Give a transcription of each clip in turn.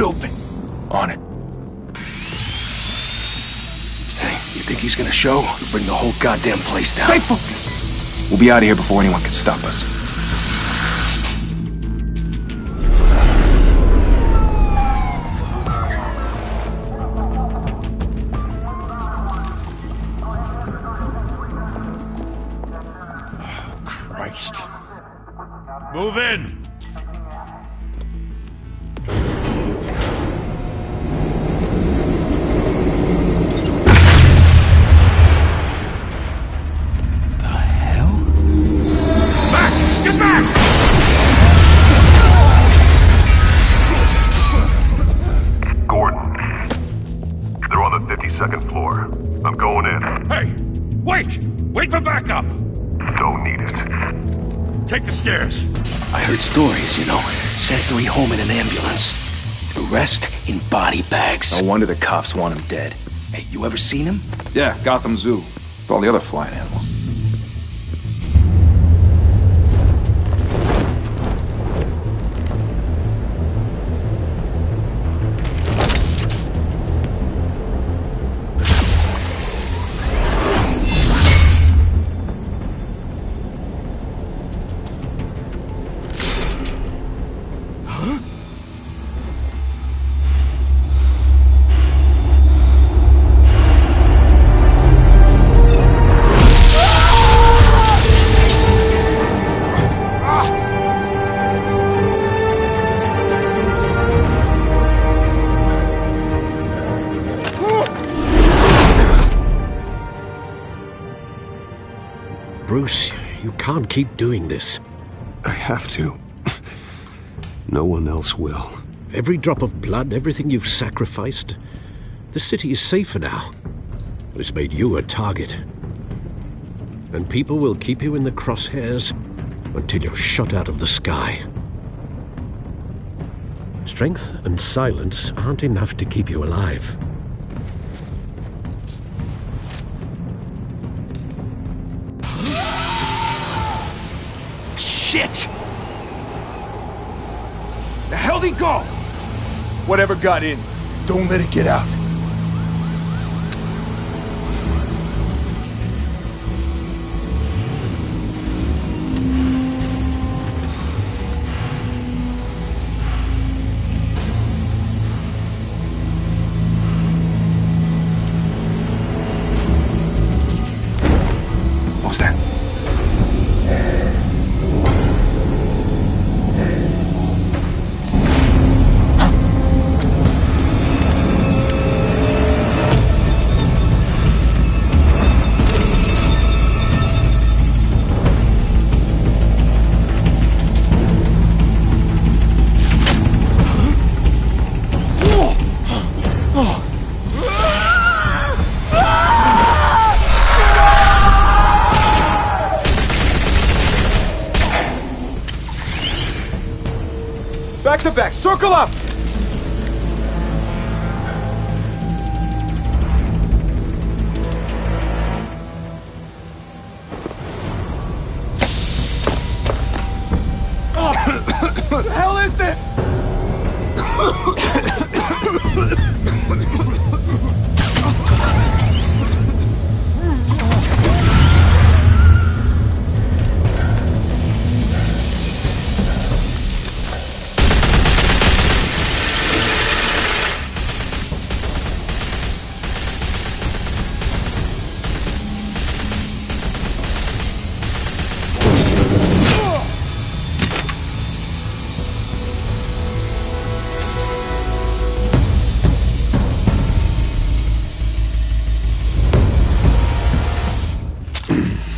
open. On it. Hey, you think he's gonna show? He'll bring the whole goddamn place down. Stay focused! We'll be out of here before anyone can stop us. Christ. Move in! Second floor. I'm going in. Hey! Wait! Wait for backup! Don't need it. Take the stairs. I heard stories, you know. Sent 3 home in an ambulance. The rest in body bags. No wonder the cops want him dead. Hey, you ever seen him? Yeah, Gotham Zoo. With all the other flying animals. Bruce, you can't keep doing this. I have to. No one else will. Every drop of blood, everything you've sacrificed. The city is safer now. But it's made you a target. And people will keep you in the crosshairs until you're shot out of the sky. Strength and silence aren't enough to keep you alive. Shit! The hell'd he go? Whatever got in, don't let it get out. What was that? Back to back, circle up! What the hell is this?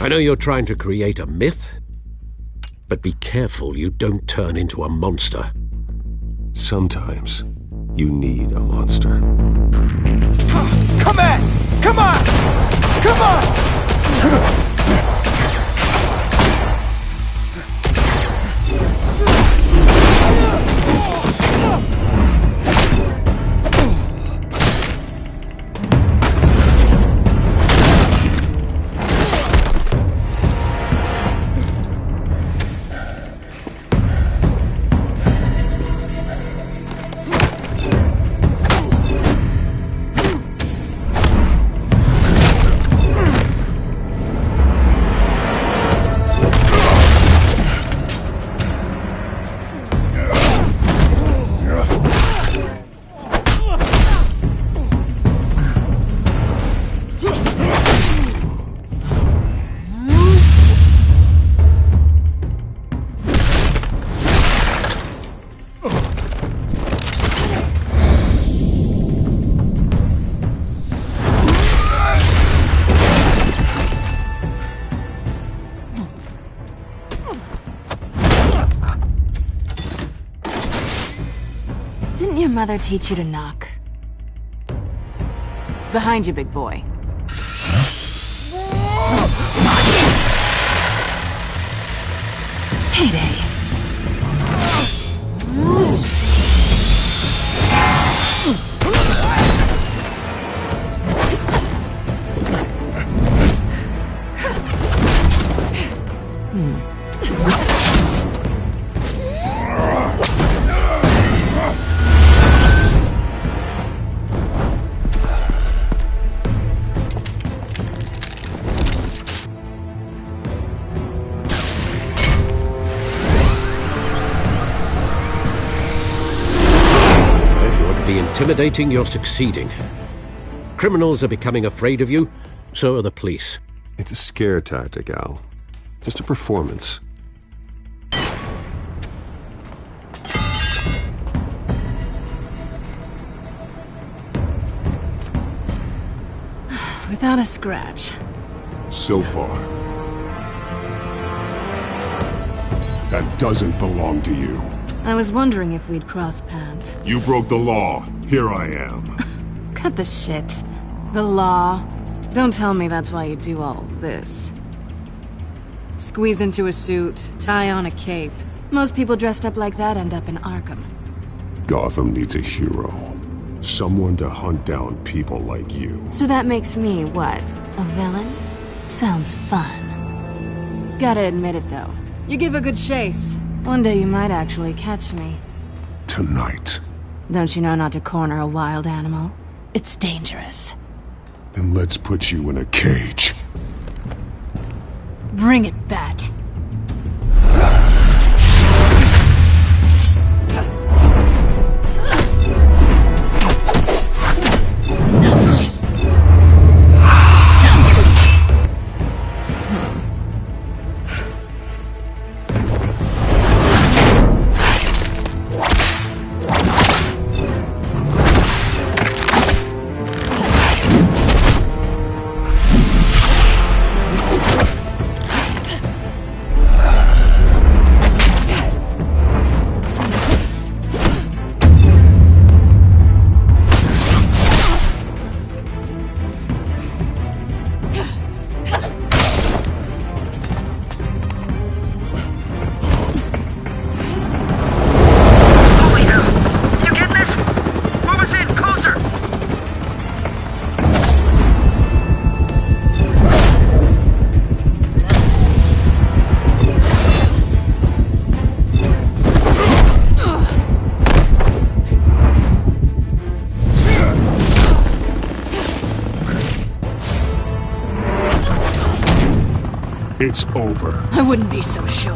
I know you're trying to create a myth, but be careful you don't turn into a monster. Sometimes you need a monster. Come on! Come on! Come on! mother teach you to knock? Behind you, big boy. Heyday. Intimidating, you're succeeding. Criminals are becoming afraid of you, so are the police. It's a scare tactic, Al. Just a performance. Without a scratch. So far. That doesn't belong to you. I was wondering if we'd cross paths. You broke the law. Here I am. Cut the shit. The law. Don't tell me that's why you do all this. Squeeze into a suit, tie on a cape. Most people dressed up like that end up in Arkham. Gotham needs a hero. Someone to hunt down people like you. So that makes me, what, a villain? Sounds fun. Gotta admit it, though. You give a good chase. One day you might actually catch me. Tonight. Don't you know not to corner a wild animal? It's dangerous. Then let's put you in a cage. Bring it, Bat. It's over. I wouldn't be so sure.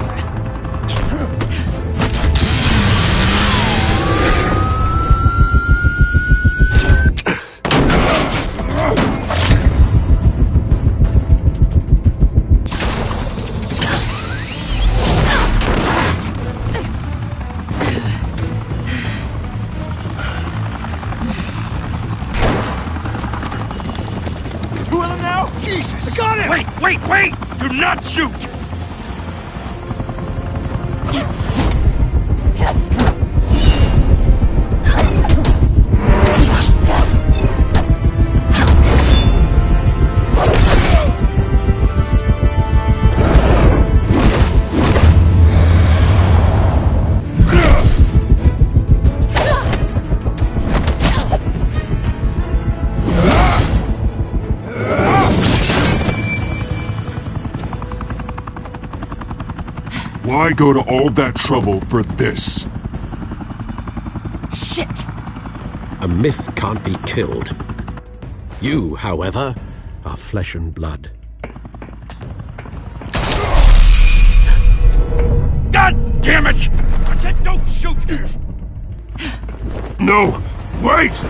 Who are them now? Jesus! I got him! Wait! Do not shoot! Why go to all that trouble for this? Shit! A myth can't be killed. You, however, are flesh and blood. God damn it! I said don't shoot! No! Wait!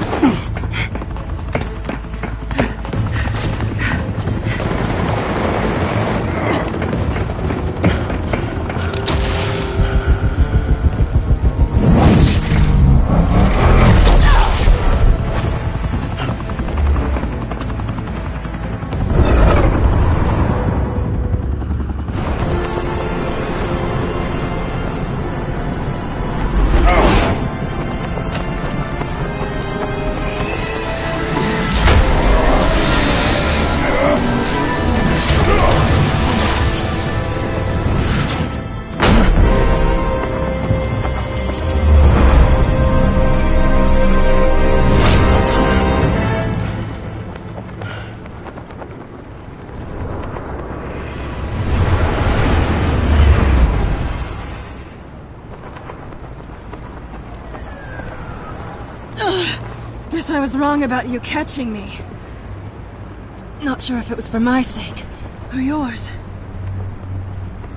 Guess I was wrong about you catching me. Not sure if it was for my sake or yours.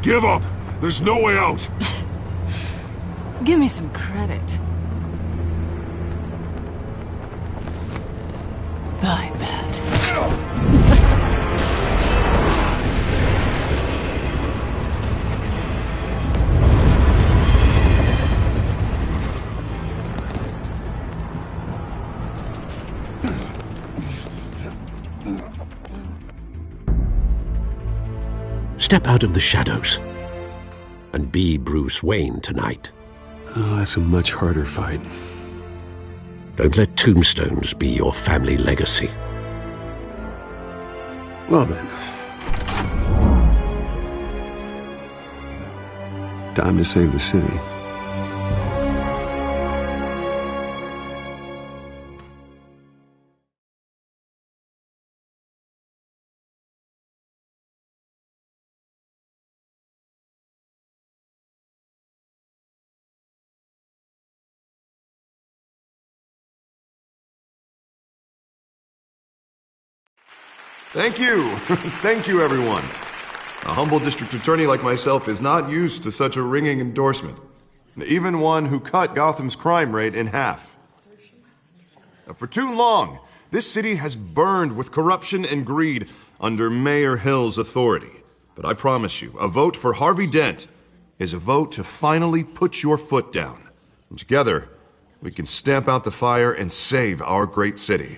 Give up! There's no way out! Give me some credit. I bet. Step out of the shadows and be Bruce Wayne tonight. Oh, that's a much harder fight. Don't let tombstones be your family legacy. Well then. Time to save the city. Thank you. Thank you, everyone. A humble district attorney like myself is not used to such a ringing endorsement. Even one who cut Gotham's crime rate in half. For too long, this city has burned with corruption and greed under Mayor Hill's authority. But I promise you, a vote for Harvey Dent is a vote to finally put your foot down. And together, we can stamp out the fire and save our great city.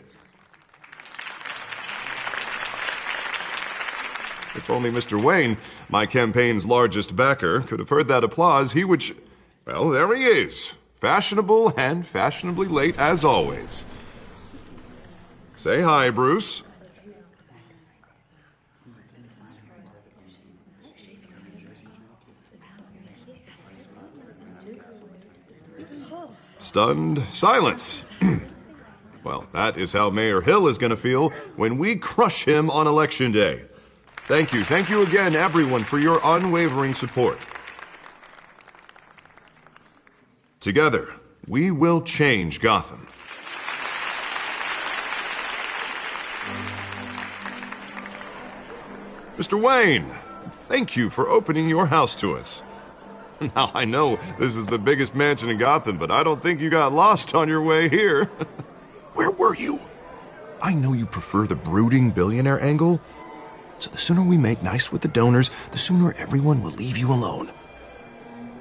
If only Mr. Wayne, my campaign's largest backer, could have heard that applause, he would well, there he is. Fashionable and fashionably late as always. Say hi, Bruce. Stunned silence. Well, that is how Mayor Hill is going to feel when we crush him on Election Day. Thank you again, everyone, for your unwavering support. Together, we will change Gotham. Mr. Wayne, thank you for opening your house to us. Now, I know this is the biggest mansion in Gotham, but I don't think you got lost on your way here. Where were you? I know you prefer the brooding billionaire angle, so the sooner we make nice with the donors, the sooner everyone will leave you alone.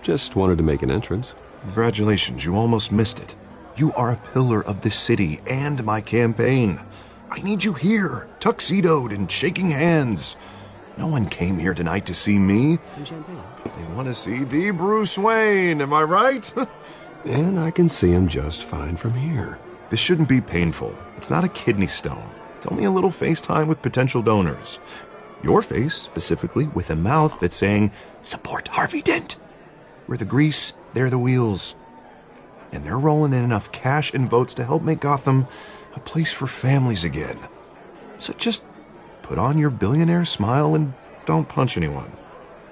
Just wanted to make an entrance. Congratulations, you almost missed it. You are a pillar of this city and my campaign. I need you here, tuxedoed and shaking hands. No one came here tonight to see me. Some champagne. They want to see the Bruce Wayne, am I right? And I can see him just fine from here. This shouldn't be painful. It's not a kidney stone. It's only a little FaceTime with potential donors. Your face, specifically, with a mouth that's saying, support Harvey Dent. We're the grease, they're the wheels. And they're rolling in enough cash and votes to help make Gotham a place for families again. So just put on your billionaire smile and don't punch anyone.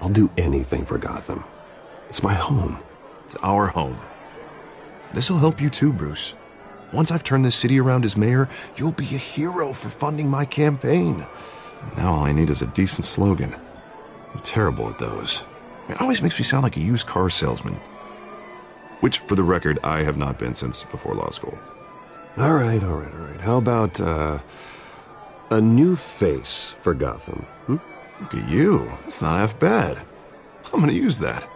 I'll do anything for Gotham. It's my home. It's our home. This'll help you too, Bruce. Once I've turned this city around as mayor, you'll be a hero for funding my campaign. Now all I need is a decent slogan. I'm terrible at those. It always makes me sound like a used car salesman. Which, for the record, I have not been since before law school. All right. How about, a new face for Gotham? Look at you. That's not half bad. I'm gonna use that.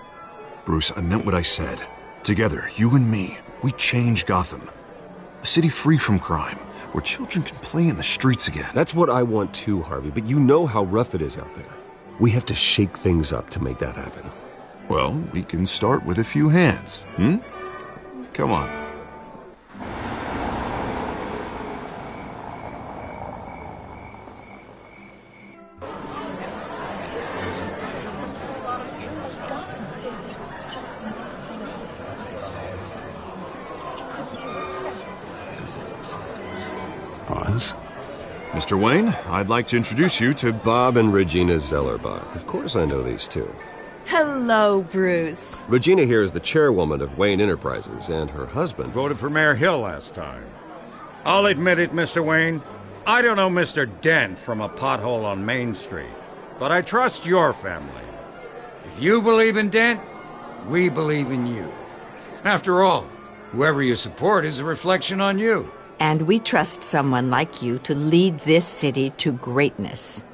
Bruce, I meant what I said. Together, you and me, we change Gotham. A city free from crime, where children can play in the streets again. That's what I want too, Harvey, but you know how rough it is out there. We have to shake things up to make that happen. Well, we can start with a few hands, Come on. Pause. Mr. Wayne, I'd like to introduce you to Bob and Regina Zellerbach. Of course I know these two. Hello, Bruce. Regina here is the chairwoman of Wayne Enterprises, and her husband Voted for Mayor Hill last time. I'll admit it, Mr. Wayne. I don't know Mr. Dent from a pothole on Main Street, but I trust your family. If you believe in Dent, we believe in you. After all, whoever you support is a reflection on you. And we trust someone like you to lead this city to greatness.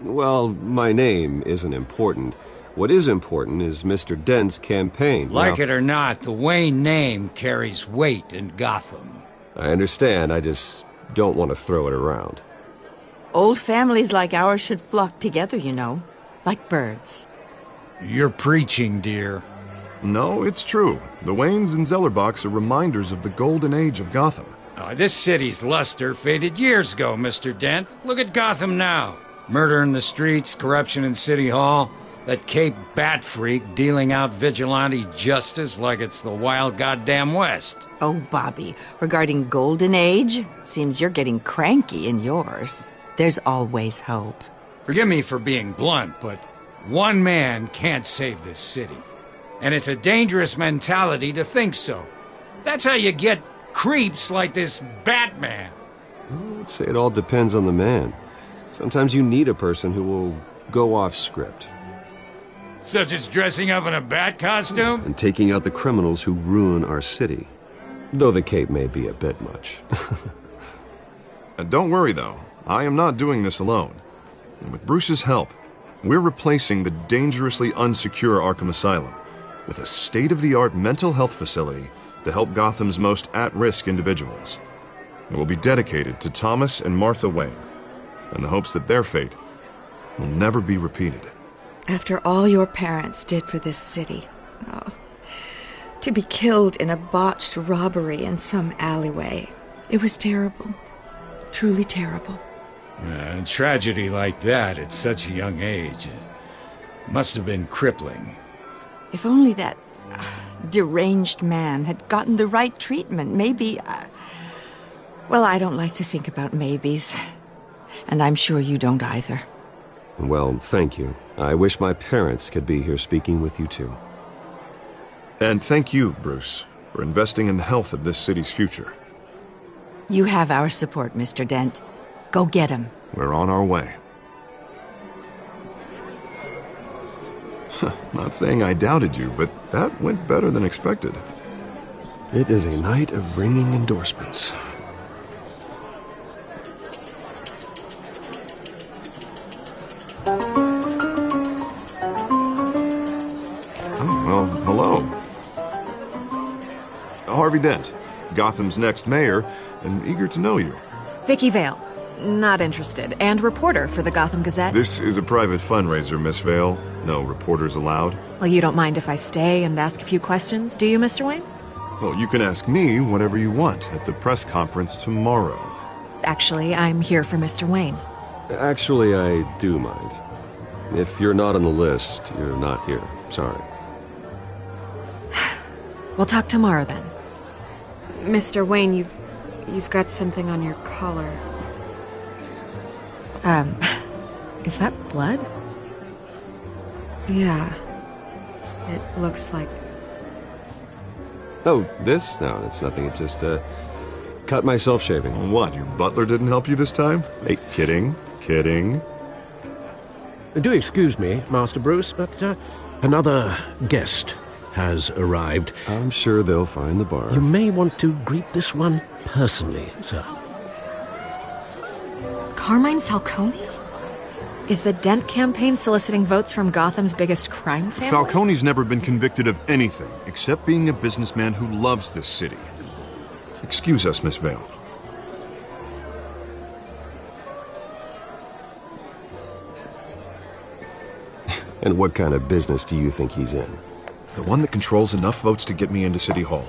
Well, my name isn't important. What is important is Mr. Dent's campaign. Like it or not, the Wayne name carries weight in Gotham. I understand, I just don't want to throw it around. Old families like ours should flock together, you know, like birds. You're preaching, dear. No, it's true. The Waynes and Zellerbachs are reminders of the golden age of Gotham. This city's luster faded years ago, Mr. Dent. Look at Gotham now. Murder in the streets, corruption in City Hall, that Cape Bat freak dealing out vigilante justice like it's the wild goddamn West. Oh, Bobby, regarding Golden Age, seems you're getting cranky in yours. There's always hope. Forgive me for being blunt, but one man can't save this city. And it's a dangerous mentality to think so. That's how you get creeps like this Batman. I'd say it all depends on the man. Sometimes you need a person who will go off script. Such as dressing up in a bat costume? And taking out the criminals who ruin our city. Though the cape may be a bit much. Don't worry, though. I am not doing this alone. And with Bruce's help, we're replacing the dangerously unsecure Arkham Asylum with a state-of-the-art mental health facility to help Gotham's most at-risk individuals. It will be dedicated to Thomas and Martha Wayne, in the hopes that their fate will never be repeated. After all your parents did for this city, to be killed in a botched robbery in some alleyway, it was terrible. Truly terrible. A tragedy like that at such a young age must have been crippling. If only that deranged man had gotten the right treatment, maybe... Well, I don't like to think about maybes. And I'm sure you don't either. Well, thank you. I wish my parents could be here speaking with you too. And thank you, Bruce, for investing in the health of this city's future. You have our support, Mr. Dent. Go get him. We're on our way. Not saying I doubted you, but that went better than expected. It is a night of ringing endorsements. Well, hello. Harvey Dent, Gotham's next mayor, and eager to know you. Vicky Vale. Not interested. And reporter for the Gotham Gazette. This is a private fundraiser, Miss Vale. No reporters allowed. Well, you don't mind if I stay and ask a few questions, do you, Mr. Wayne? Well, you can ask me whatever you want at the press conference tomorrow. Actually, I'm here for Mr. Wayne. Actually, I do mind. If you're not on the list, you're not here. Sorry. We'll talk tomorrow, then. Mr. Wayne, you've got something on your collar. Is that blood? Yeah. It looks like... Oh, this? No, it's nothing. It just, cut myself shaving. What, your butler didn't help you this time? Hey, kidding. Do excuse me, Master Bruce, but another guest has arrived. I'm sure they'll find the bar. You may want to greet this one personally, sir. Carmine Falcone? Is the Dent campaign soliciting votes from Gotham's biggest crime family? Falcone's never been convicted of anything except being a businessman who loves this city. Excuse us, Miss Vale. And what kind of business do you think he's in? The one that controls enough votes to get me into City Hall.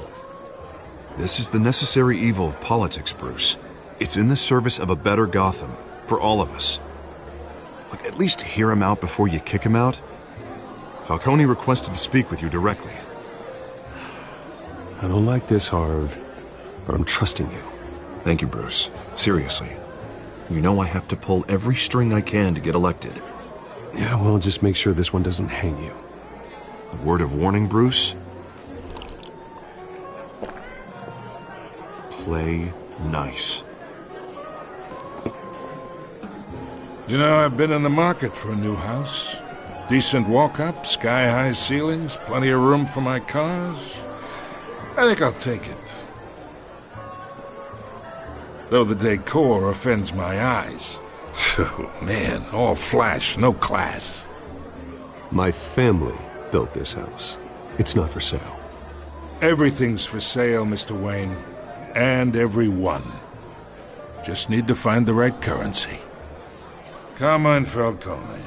This is the necessary evil of politics, Bruce. It's in the service of a better Gotham, for all of us. Look, at least hear him out before you kick him out. Falcone requested to speak with you directly. I don't like this, Harv, but I'm trusting you. Thank you, Bruce. Seriously. You know I have to pull every string I can to get elected. Yeah, well, just make sure this one doesn't hang you. A word of warning, Bruce? Play nice. You know, I've been in the market for a new house. Decent walk-up, sky-high ceilings, plenty of room for my cars. I think I'll take it. Though the decor offends my eyes. Oh, man, all flash, no class. My family built this house. It's not for sale. Everything's for sale, Mr. Wayne. And everyone. Just need to find the right currency. Carmine Falcone,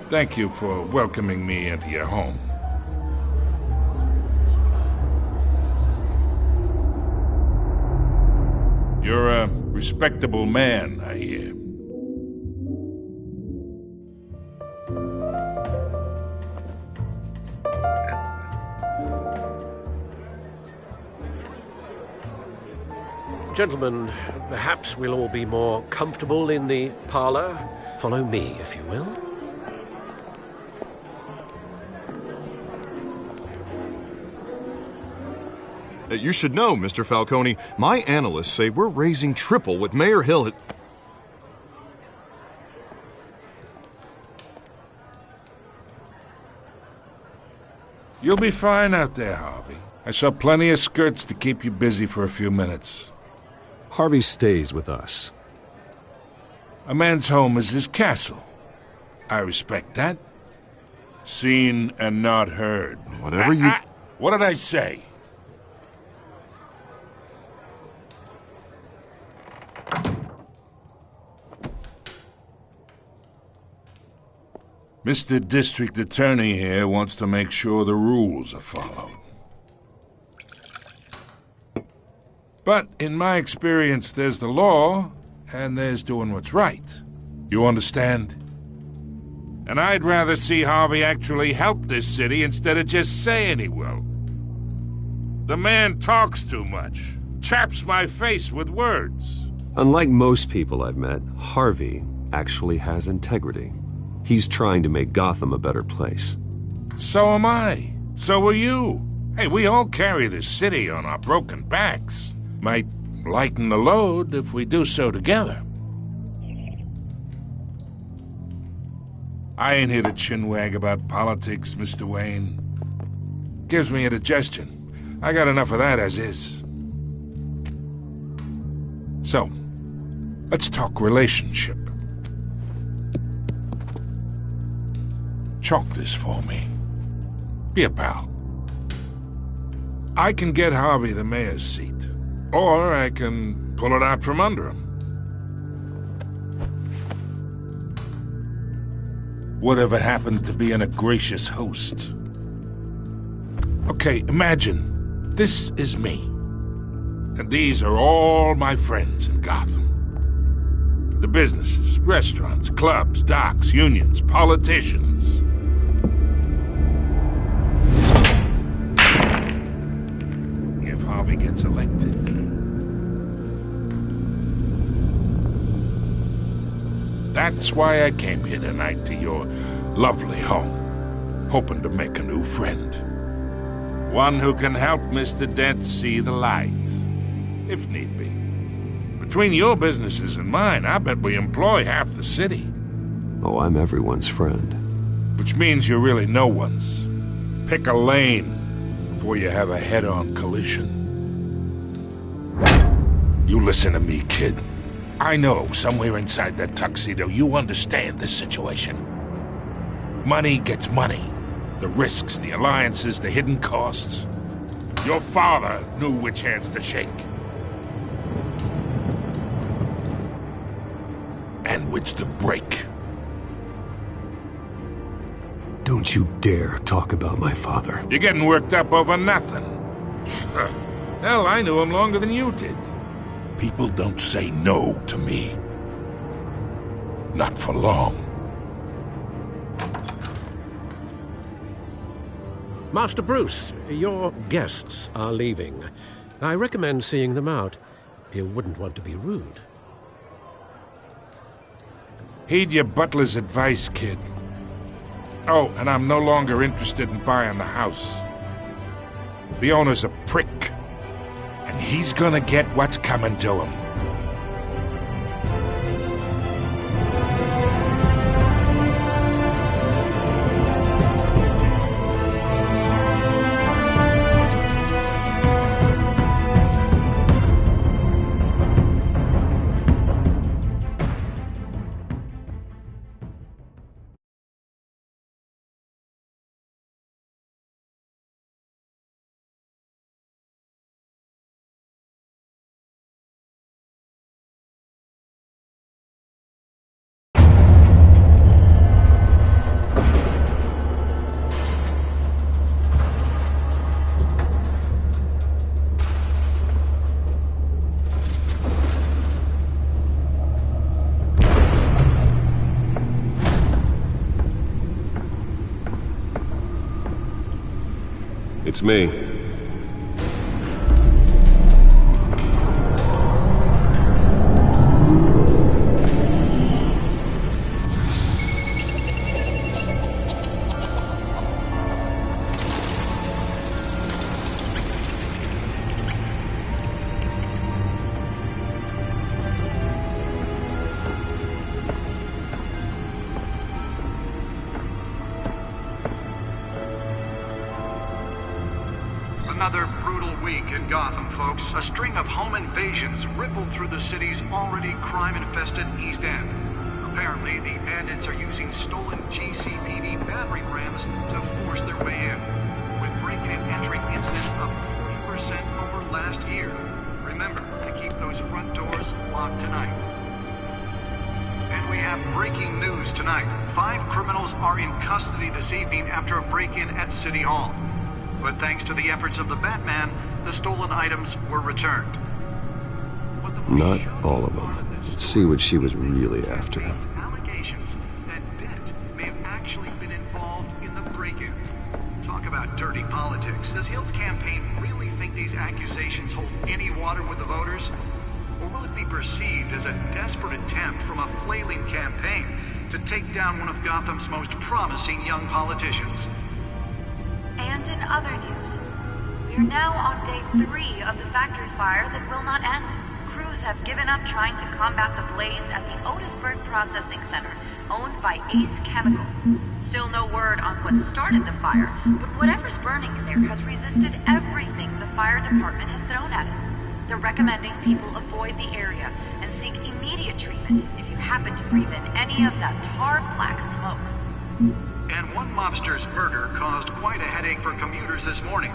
thank you for welcoming me into your home. You're a respectable man, I hear. Gentlemen, perhaps we'll all be more comfortable in the parlor. Follow me, if you will. You should know, Mr. Falcone, my analysts say we're raising triple what Mayor Hill had... You'll be fine out there, Harvey. I saw plenty of skirts to keep you busy for a few minutes. Harvey stays with us. A man's home is his castle. I respect that. Seen and not heard. Whatever you... What did I say? Mr. District Attorney here wants to make sure the rules are followed. But in my experience, there's the law, and there's doing what's right. You understand? And I'd rather see Harvey actually help this city instead of just saying he will. The man talks too much, chaps my face with words. Unlike most people I've met, Harvey actually has integrity. He's trying to make Gotham a better place. So am I. So are you. Hey, we all carry this city on our broken backs. Might lighten the load if we do so together. I ain't here to chinwag about politics, Mr. Wayne. Gives me indigestion. I got enough of that as is. So, let's talk relationship. Chalk this for me. Be a pal. I can get Harvey the mayor's seat, or I can pull it out from under him. Whatever happened to being a gracious host? Okay, imagine this is me, and these are all my friends in Gotham. The businesses, restaurants, clubs, docks, unions, politicians. If Harvey gets elected, that's why I came here tonight to your lovely home, hoping to make a new friend. One who can help Mr. Dent see the light, if need be. Between your businesses and mine, I bet we employ half the city. Oh, I'm everyone's friend. Which means you're really no one's. Pick a lane before you have a head-on collision. You listen to me, kid. I know somewhere inside that tuxedo you understand this situation. Money gets money. The risks, the alliances, the hidden costs. Your father knew which hands to shake. And which to break. Don't you dare talk about my father. You're getting worked up over nothing. Hell, I knew him longer than you did. People don't say no to me. Not for long. Master Bruce, your guests are leaving. I recommend seeing them out. You wouldn't want to be rude. Heed your butler's advice, kid. Oh, and I'm no longer interested in buying the house. The owner's a prick, and he's gonna get what's coming to him. It's me. Another brutal week in Gotham, folks. A string of home invasions rippled through the city's already crime-infested East End. Apparently, the bandits are using stolen GCPD battering rams to force their way in, with breaking and entering incidents up 40% over last year. Remember to keep those front doors locked tonight. And we have breaking news tonight. 5 criminals are in custody this evening after a break-in at City Hall. But thanks to the efforts of the Batman, the stolen items were returned. Not all of them. Let's see what she was really after. Allegations that Dent may have actually been involved in the break-in. Talk about dirty politics. Does Hill's campaign really think these accusations hold any water with the voters? Or will it be perceived as a desperate attempt from a flailing campaign to take down one of Gotham's most promising young politicians? And in other news, we are now on day 3 of the factory fire that will not end. Crews have given up trying to combat the blaze at the Otisburg Processing Center, owned by Ace Chemical. Still no word on what started the fire, but whatever's burning in there has resisted everything the fire department has thrown at it. They're recommending people avoid the area and seek immediate treatment if you happen to breathe in any of that tar black smoke. And one mobster's murder caused quite a headache for commuters this morning.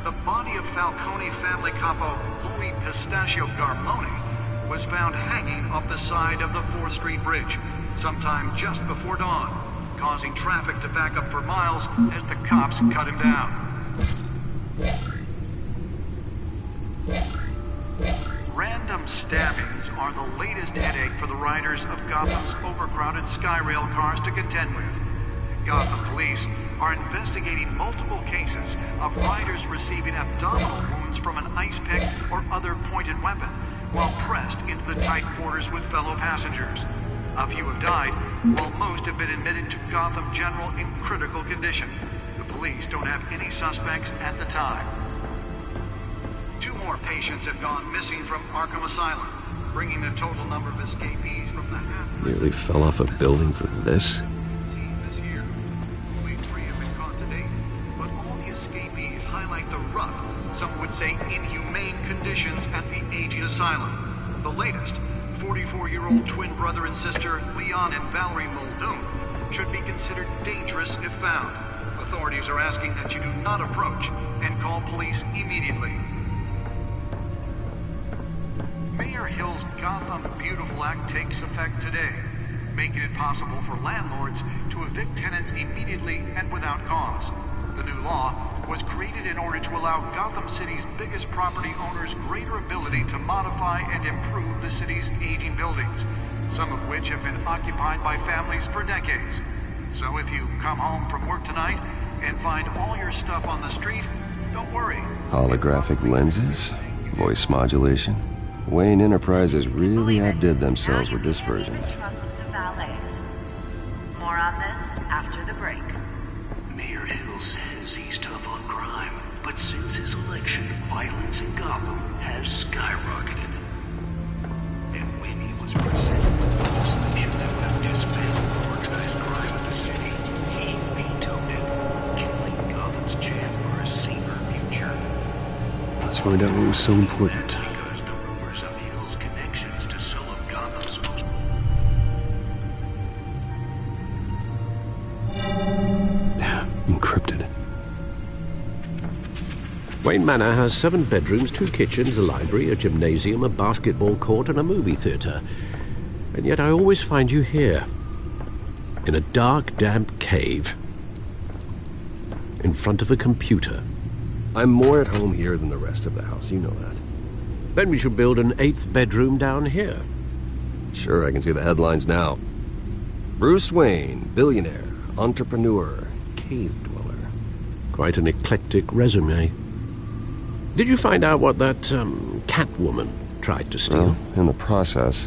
The body of Falcone family capo Louis Pistachio Garmone was found hanging off the side of the 4th Street Bridge sometime just before dawn, causing traffic to back up for miles as the cops cut him down. Random stabbings are the latest headache for the riders of Gotham's overcrowded Skyrail cars to contend with. Gotham police are investigating multiple cases of riders receiving abdominal wounds from an ice pick or other pointed weapon while pressed into the tight quarters with fellow passengers. A few have died, while most have been admitted to Gotham General in critical condition. The police don't have any suspects at the time. 2 more patients have gone missing from Arkham Asylum, bringing the total number of escapees from the half... Nearly fell off a building for this? highlight the rough, some would say inhumane conditions at the aging asylum. The latest, 44-year-old twin brother and sister Leon and Valerie Muldoon should be considered dangerous if found. Authorities are asking that you do not approach and call police immediately. Mayor Hill's Gotham Beautiful Act takes effect today, making it possible for landlords to evict tenants immediately and without cause. The new law was created in order to allow Gotham City's biggest property owners greater ability to modify and improve the city's aging buildings, some of which have been occupied by families for decades. So if you come home from work tonight and find all your stuff on the street, don't worry. Holographic lenses? Voice modulation? Wayne Enterprises really outdid themselves with this version. Trust of the valets. More on this after the break. Mayor Hill says he's tough on crime, but since his election, violence in Gotham has skyrocketed. And when he was presented with legislation that would dismantle organized crime in the city, he vetoed it, killing Gotham's chance for a safer future. Let's find out what was so important. Because the rumors of Hill's connections to some of Gotham's most... Encrypted. Wayne Manor has 7 bedrooms, 2 kitchens, a library, a gymnasium, a basketball court, and a movie theatre. And yet I always find you here, in a dark, damp cave, in front of a computer. I'm more at home here than the rest of the house, you know that. Then we should build an 8th bedroom down here. Sure, I can see the headlines now. Bruce Wayne, billionaire, entrepreneur, cave dweller. Quite an eclectic resume. Did you find out what that, Catwoman tried to steal? Well, in the process.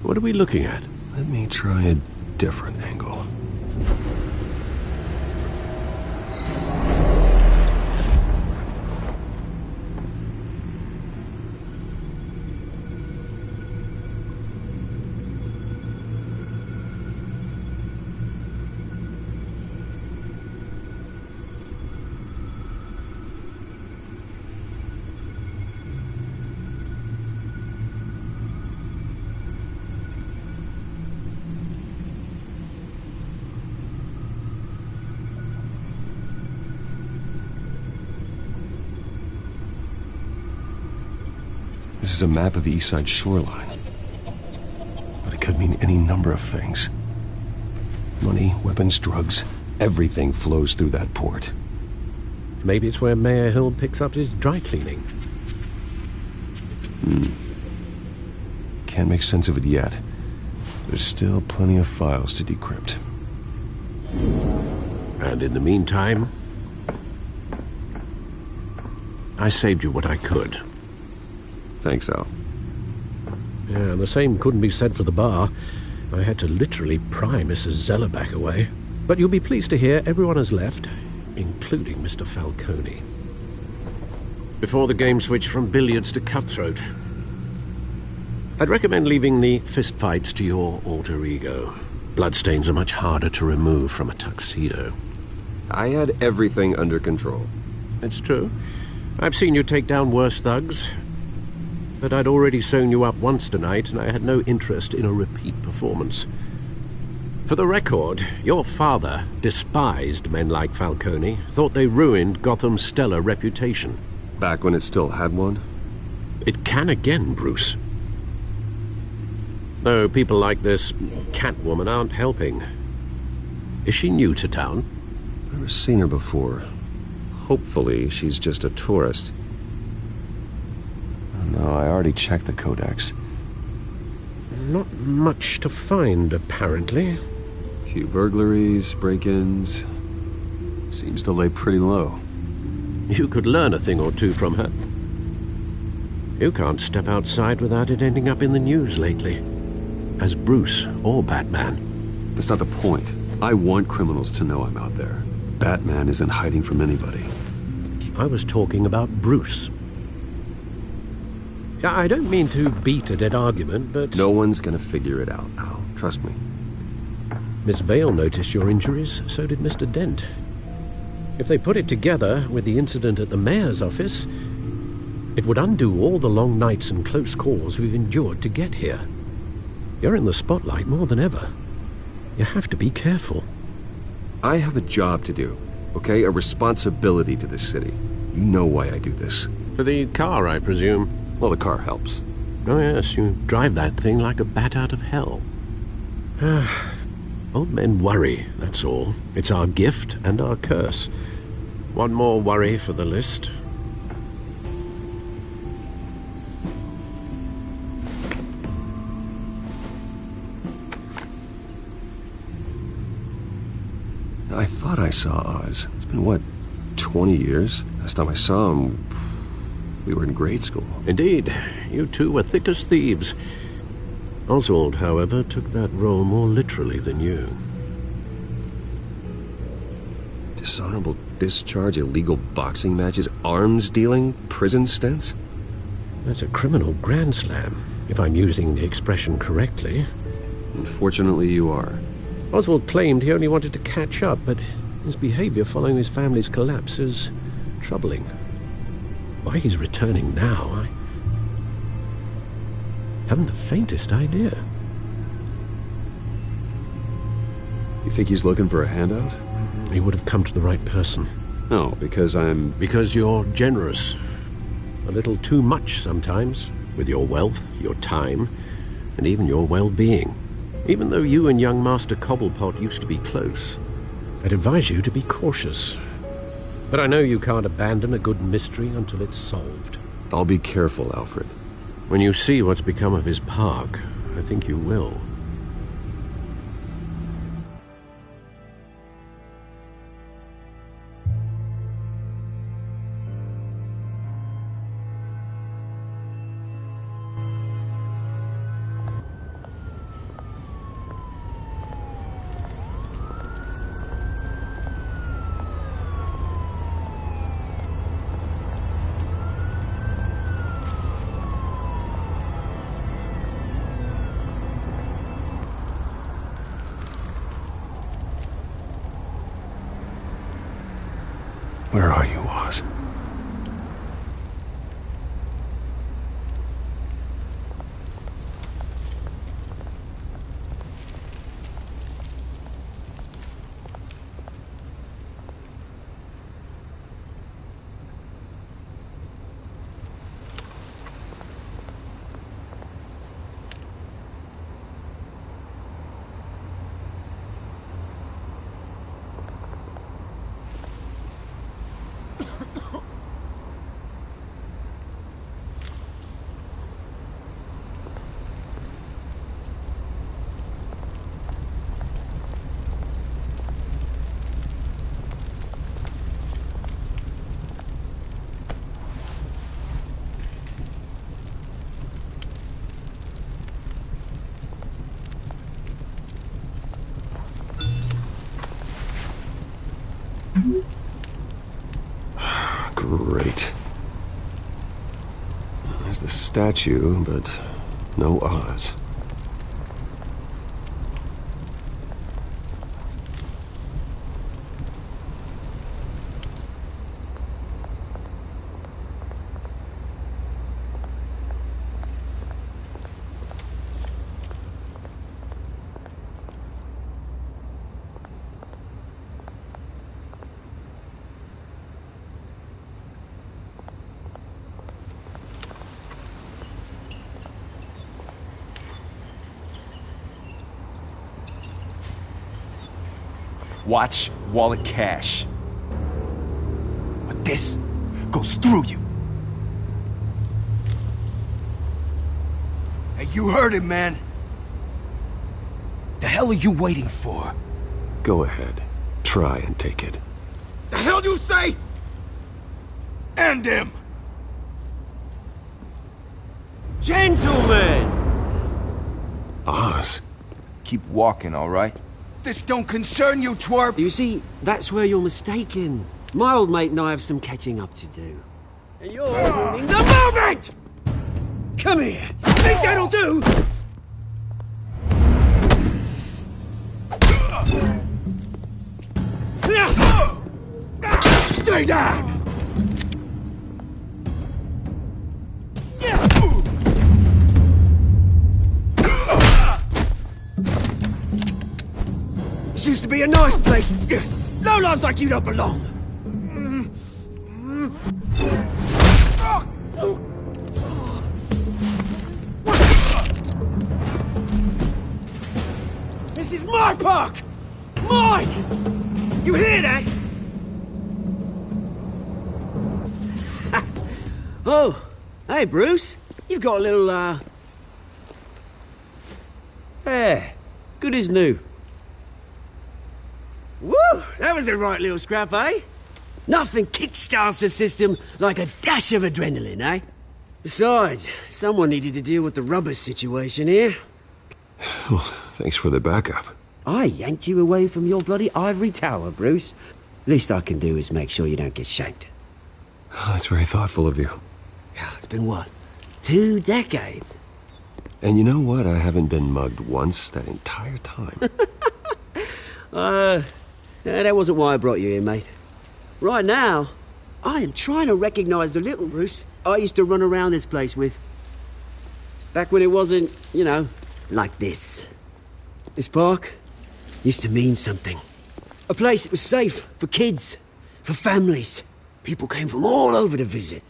What are we looking at? Let me try a different angle. This is a map of the East Side shoreline. But it could mean any number of things. Money, weapons, drugs, everything flows through that port. Maybe it's where Mayor Hill picks up his dry cleaning. Can't make sense of it yet. There's still plenty of files to decrypt. And in the meantime, I saved you what I could. Thanks, Al. Yeah, the same couldn't be said for the bar. I had to literally pry Mrs. Zellerback away. But you'll be pleased to hear everyone has left, including Mr. Falcone. Before the game switched from billiards to cutthroat. I'd recommend leaving the fistfights to your alter ego. Bloodstains are much harder to remove from a tuxedo. I had everything under control. It's true. I've seen you take down worse thugs. But I'd already sewn you up once tonight, and I had no interest in a repeat performance. For the record, your father despised men like Falcone, thought they ruined Gotham's stellar reputation. Back when it still had one? It can again, Bruce. Though people like this Catwoman aren't helping. Is she new to town? Never seen her before. Hopefully, she's just a tourist. No, I already checked the codex. Not much to find, apparently. Few burglaries, break-ins. Seems to lay pretty low. You could learn a thing or two from her. You can't step outside without it ending up in the news lately. As Bruce or Batman. That's not the point. I want criminals to know I'm out there. Batman isn't hiding from anybody. I was talking about Bruce. I don't mean to beat a dead argument, but... No one's gonna figure it out, Al. Trust me. Miss Vale noticed your injuries, so did Mr. Dent. If they put it together with the incident at the mayor's office, it would undo all the long nights and close calls we've endured to get here. You're in the spotlight more than ever. You have to be careful. I have a job to do, okay? A responsibility to this city. You know why I do this. For the car, I presume. Well, the car helps. Oh, yes, you drive that thing like a bat out of hell. Old men worry, that's all. It's our gift and our curse. One more worry for the list. I thought I saw Oz. It's been, what, 20 years? Last time I saw him, we were in grade school. Indeed. You two were thick as thieves. Oswald, however, took that role more literally than you. Dishonorable discharge, illegal boxing matches, arms dealing, prison stints? That's a criminal grand slam, if I'm using the expression correctly. Unfortunately, you are. Oswald claimed he only wanted to catch up, but his behavior following his family's collapse is troubling. Why he's returning now, I haven't the faintest idea. You think he's looking for a handout? He would have come to the right person. No, because I'm... Because you're generous. A little too much sometimes, with your wealth, your time, and even your well-being. Even though you and young Master Cobblepot used to be close, I'd advise you to be cautious. But I know you can't abandon a good mystery until it's solved. I'll be careful, Alfred. When you see what's become of his park, I think you will. Where are you, Oz? Great. There's the statue, but no Oz. Watch wallet cash. But this goes through you. Hey, you heard it, man. The hell are you waiting for? Go ahead. Try and take it. The hell do you say? End him! Gentlemen! Oz. Keep walking, all right? This don't concern you, twerp! You see, that's where you're mistaken. My old mate and I have some catching up to do. And you're ruining the moment! Come here! Think that'll do? Stay down! This used to be a nice place. Lowlifes like you don't belong. This is my park! Mine! You hear that? Oh, hey, Bruce. You've got a little, There. Good as new. Woo! That was a right little scrap, eh? Nothing kickstarts the system like a dash of adrenaline, eh? Besides, someone needed to deal with the rubber situation here. Well, thanks for the backup. I yanked you away from your bloody ivory tower, Bruce. Least I can do is make sure you don't get shanked. Oh, that's very thoughtful of you. Yeah, it's been what? 2 decades? And you know what? I haven't been mugged once that entire time. That wasn't why I brought you here, mate. Right now, I am trying to recognize the little Bruce I used to run around this place with. Back when it wasn't, you know, like this. This park used to mean something. A place that was safe for kids, for families. People came from all over to visit.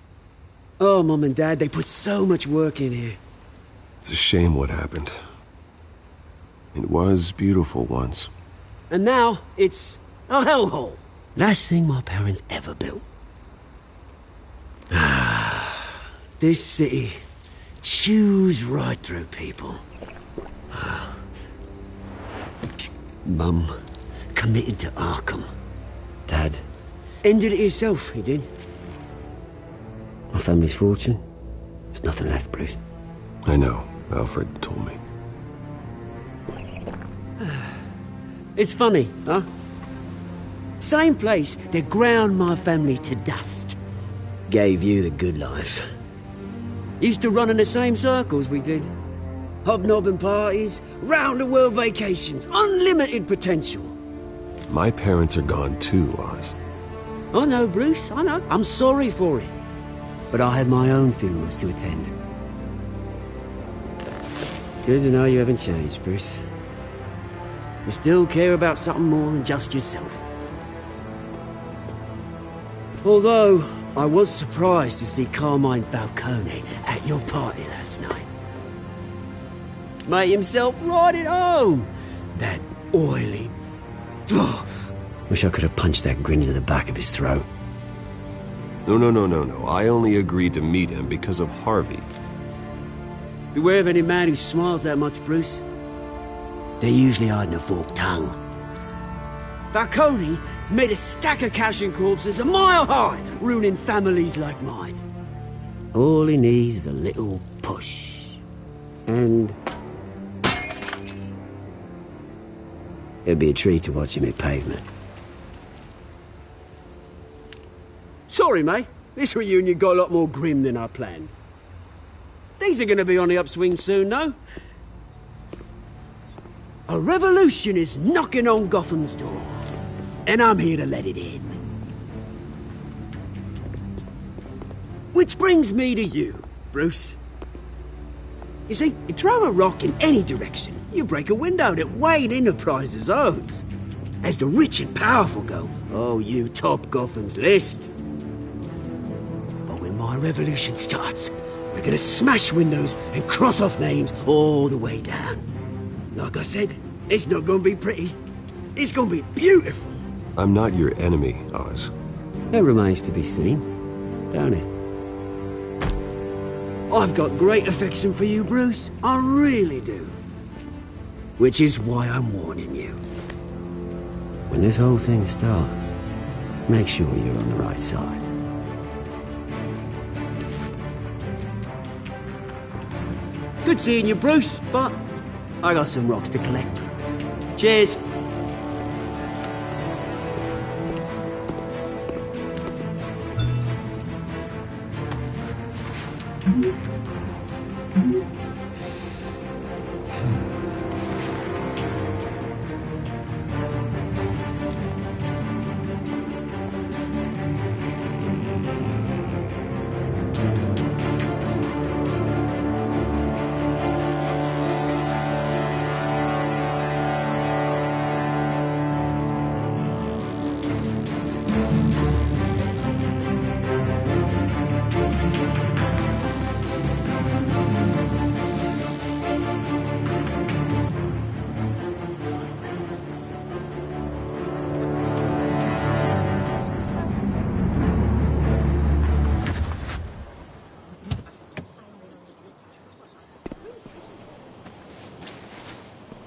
Oh, Mum and Dad, they put so much work in here. It's a shame what happened. It was beautiful once. And now, it's a hellhole. Last thing my parents ever built. This city chews right through people. Mum committed to Arkham. Dad ended it himself, he did. My family's fortune, there's nothing left, Bruce. I know. Alfred told me. It's funny, huh? Same place that ground my family to dust. Gave you the good life. Used to run in the same circles we did. Hobnobbing parties, round-the-world vacations, unlimited potential. My parents are gone too, Oz. I know, Bruce, I know. I'm sorry for it. But I had my own funerals to attend. Good to know you haven't changed, Bruce. You still care about something more than just yourself. Although, I was surprised to see Carmine Falcone at your party last night. Made himself right at home. That oily... Wish I could have punched that grin into the back of his throat. No. I only agreed to meet him because of Harvey. Beware of any man who smiles that much, Bruce. They're usually hiding a forked tongue. Falcone made a stack of cashing corpses a mile high, ruining families like mine. All he needs is a little push. And... it'd be a treat to watch him hit pavement. Sorry, mate. This reunion got a lot more grim than I planned. Things are going to be on the upswing soon, though. A revolution is knocking on Gotham's door. And I'm here to let it in. Which brings me to you, Bruce. You see, you throw a rock in any direction, you break a window that Wayne Enterprises owns. As the rich and powerful go, oh, you top Gotham's list. But when my revolution starts, we're gonna smash windows and cross off names all the way down. Like I said, it's not gonna be pretty. It's gonna be beautiful. I'm not your enemy, Oz. That remains to be seen, don't it? I've got great affection for you, Bruce. I really do. Which is why I'm warning you. When this whole thing starts, make sure you're on the right side. Good seeing you, Bruce, but I got some rocks to collect. Cheers.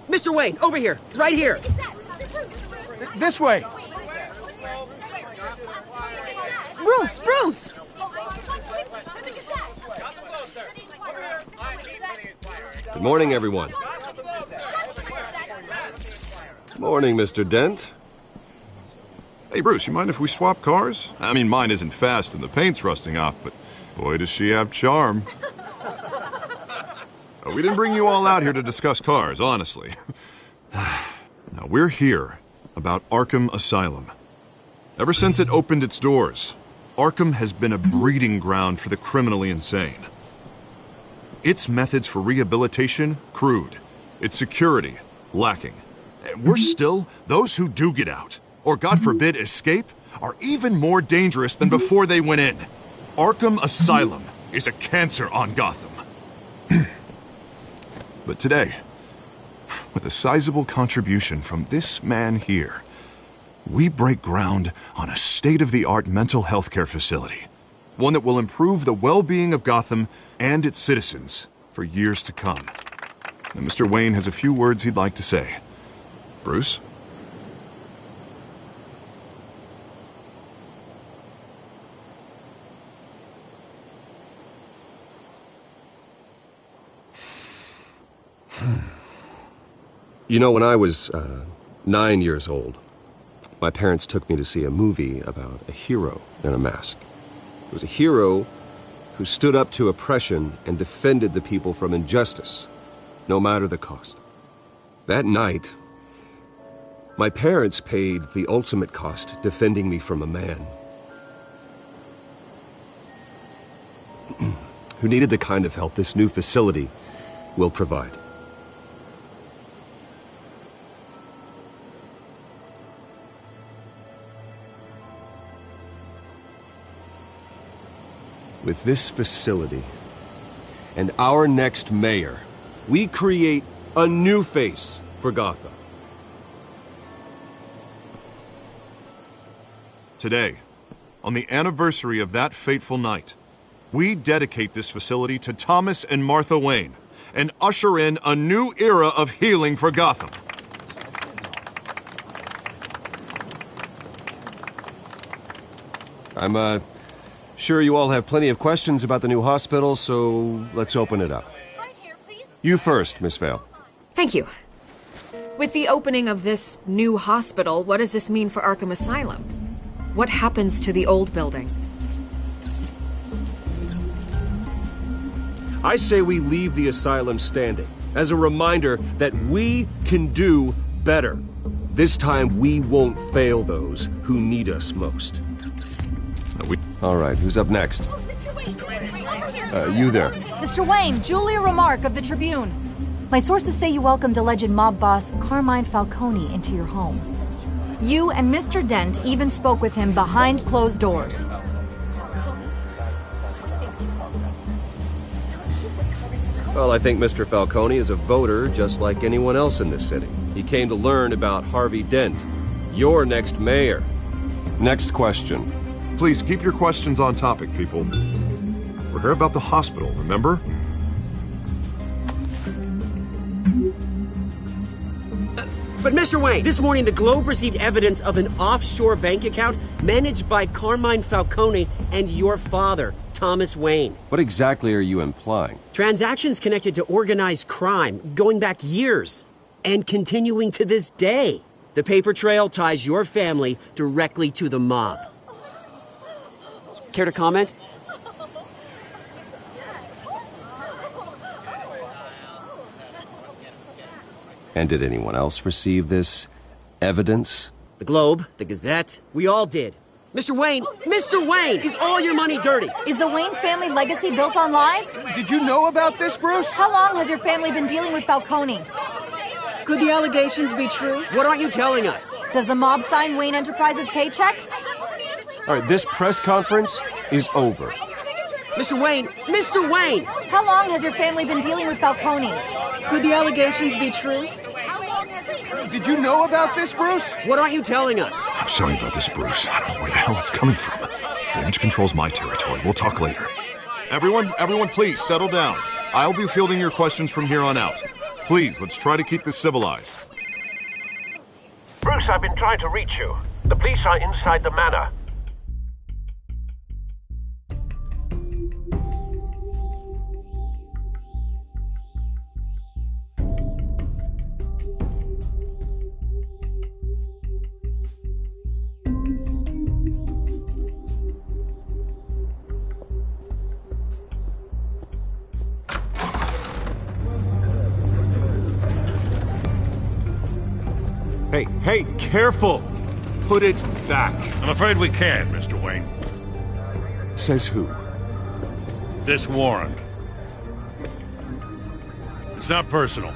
Mr. Wayne, over here. Right here. This way. Bruce! Good morning, everyone. Morning, Mr. Dent. Hey, Bruce, you mind if we swap cars? I mean, mine isn't fast and the paint's rusting off, but boy, does she have charm. We didn't bring you all out here to discuss cars, honestly. Now, we're here about Arkham Asylum. Ever since it opened its doors, Arkham has been a breeding ground for the criminally insane. Its methods for rehabilitation, crude. Its security, lacking. And worse still, those who do get out, or God forbid escape, are even more dangerous than before they went in. Arkham Asylum is a cancer on Gotham. But today, with a sizable contribution from this man here, we break ground on a state-of-the-art mental health care facility. One that will improve the well-being of Gotham and its citizens for years to come. And Mr. Wayne has a few words he'd like to say. Bruce? You know, when I was 9 years old, my parents took me to see a movie about a hero in a mask. It was a hero who stood up to oppression and defended the people from injustice, no matter the cost. That night, my parents paid the ultimate cost defending me from a man who needed the kind of help this new facility will provide. With this facility and our next mayor, we create a new face for Gotham. Today, on the anniversary of that fateful night, we dedicate this facility to Thomas and Martha Wayne and usher in a new era of healing for Gotham. I'm sure you all have plenty of questions about the new hospital, so let's open it up. You first, Miss Vale. Thank you. With the opening of this new hospital, what does this mean for Arkham Asylum? What happens to the old building? I say we leave the asylum standing as a reminder that we can do better. This time we won't fail those who need us most. All right, who's up next? You there. Mr. Wayne, Julia Remark of the Tribune. My sources say you welcomed alleged mob boss Carmine Falcone into your home. You and Mr. Dent even spoke with him behind closed doors. Well, I think Mr. Falcone is a voter just like anyone else in this city. He came to learn about Harvey Dent, your next mayor. Next question. Please keep your questions on topic, people. We're here about the hospital, remember? But Mr. Wayne, this morning the Globe received evidence of an offshore bank account managed by Carmine Falcone and your father, Thomas Wayne. What exactly are you implying? Transactions connected to organized crime going back years and continuing to this day. The paper trail ties your family directly to the mob. Care to comment? And did anyone else receive this evidence? The Globe, the Gazette, we all did. Mr. Wayne, is all your money dirty? Is the Wayne family legacy built on lies? Did you know about this, Bruce? How long has your family been dealing with Falcone? Could the allegations be true? What aren't you telling us? Does the mob sign Wayne Enterprises paychecks? All right, this press conference is over. Mr. Wayne! How long has your family been dealing with Falcone? Could the allegations be true? Did you know about this, Bruce? What aren't you telling us? I'm sorry about this, Bruce. I don't know where the hell it's coming from. Damage control's my territory. We'll talk later. Everyone, please, settle down. I'll be fielding your questions from here on out. Please, let's try to keep this civilized. Bruce, I've been trying to reach you. The police are inside the manor. Hey, careful! Put it back. I'm afraid we can't, Mr. Wayne. Says who? This warrant. It's not personal.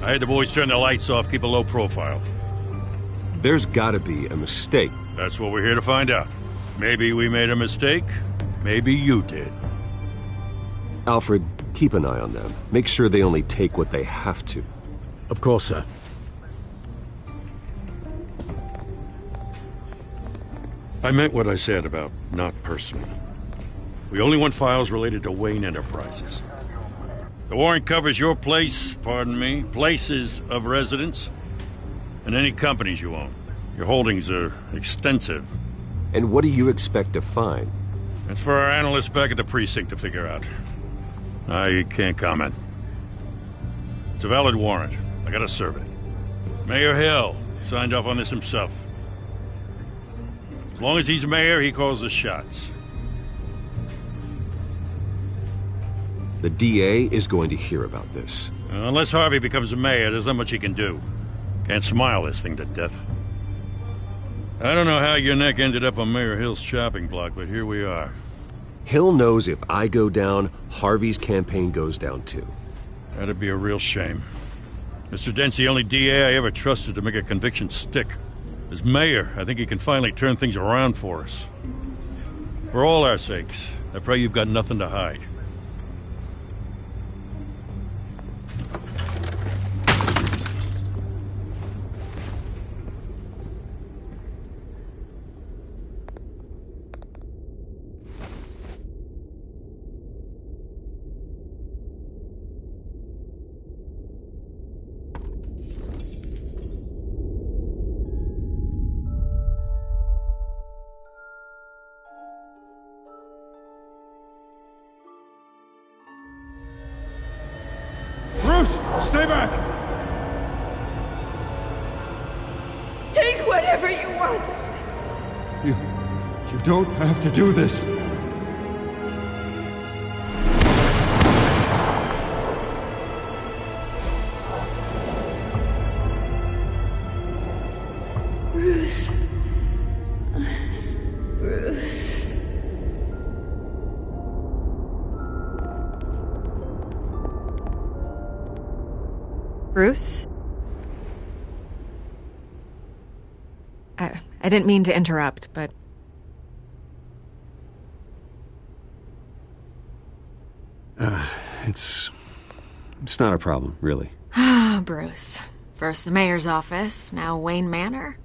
I had the boys turn the lights off, keep a low profile. There's gotta be a mistake. That's what we're here to find out. Maybe we made a mistake. Maybe you did. Alfred, keep an eye on them. Make sure they only take what they have to. Of course, sir. I meant what I said about not personal. We only want files related to Wayne Enterprises. The warrant covers your places of residence, and any companies you own. Your holdings are extensive. And what do you expect to find? That's for our analysts back at the precinct to figure out. I can't comment. It's a valid warrant. I gotta serve it. Mayor Hill signed off on this himself. As long as he's mayor, he calls the shots. The DA is going to hear about this. Unless Harvey becomes a mayor, there's not much he can do. Can't smile this thing to death. I don't know how your neck ended up on Mayor Hill's chopping block, but here we are. Hill knows if I go down, Harvey's campaign goes down too. That'd be a real shame. Mr. Dent's the only DA I ever trusted to make a conviction stick. As mayor, I think he can finally turn things around for us. For all our sakes, I pray you've got nothing to hide. Stay back! Take whatever you want. You don't have to do this. Bruce. Bruce. Bruce? I didn't mean to interrupt, but... It's not a problem, really. Ah, Bruce. First the mayor's office, now Wayne Manor.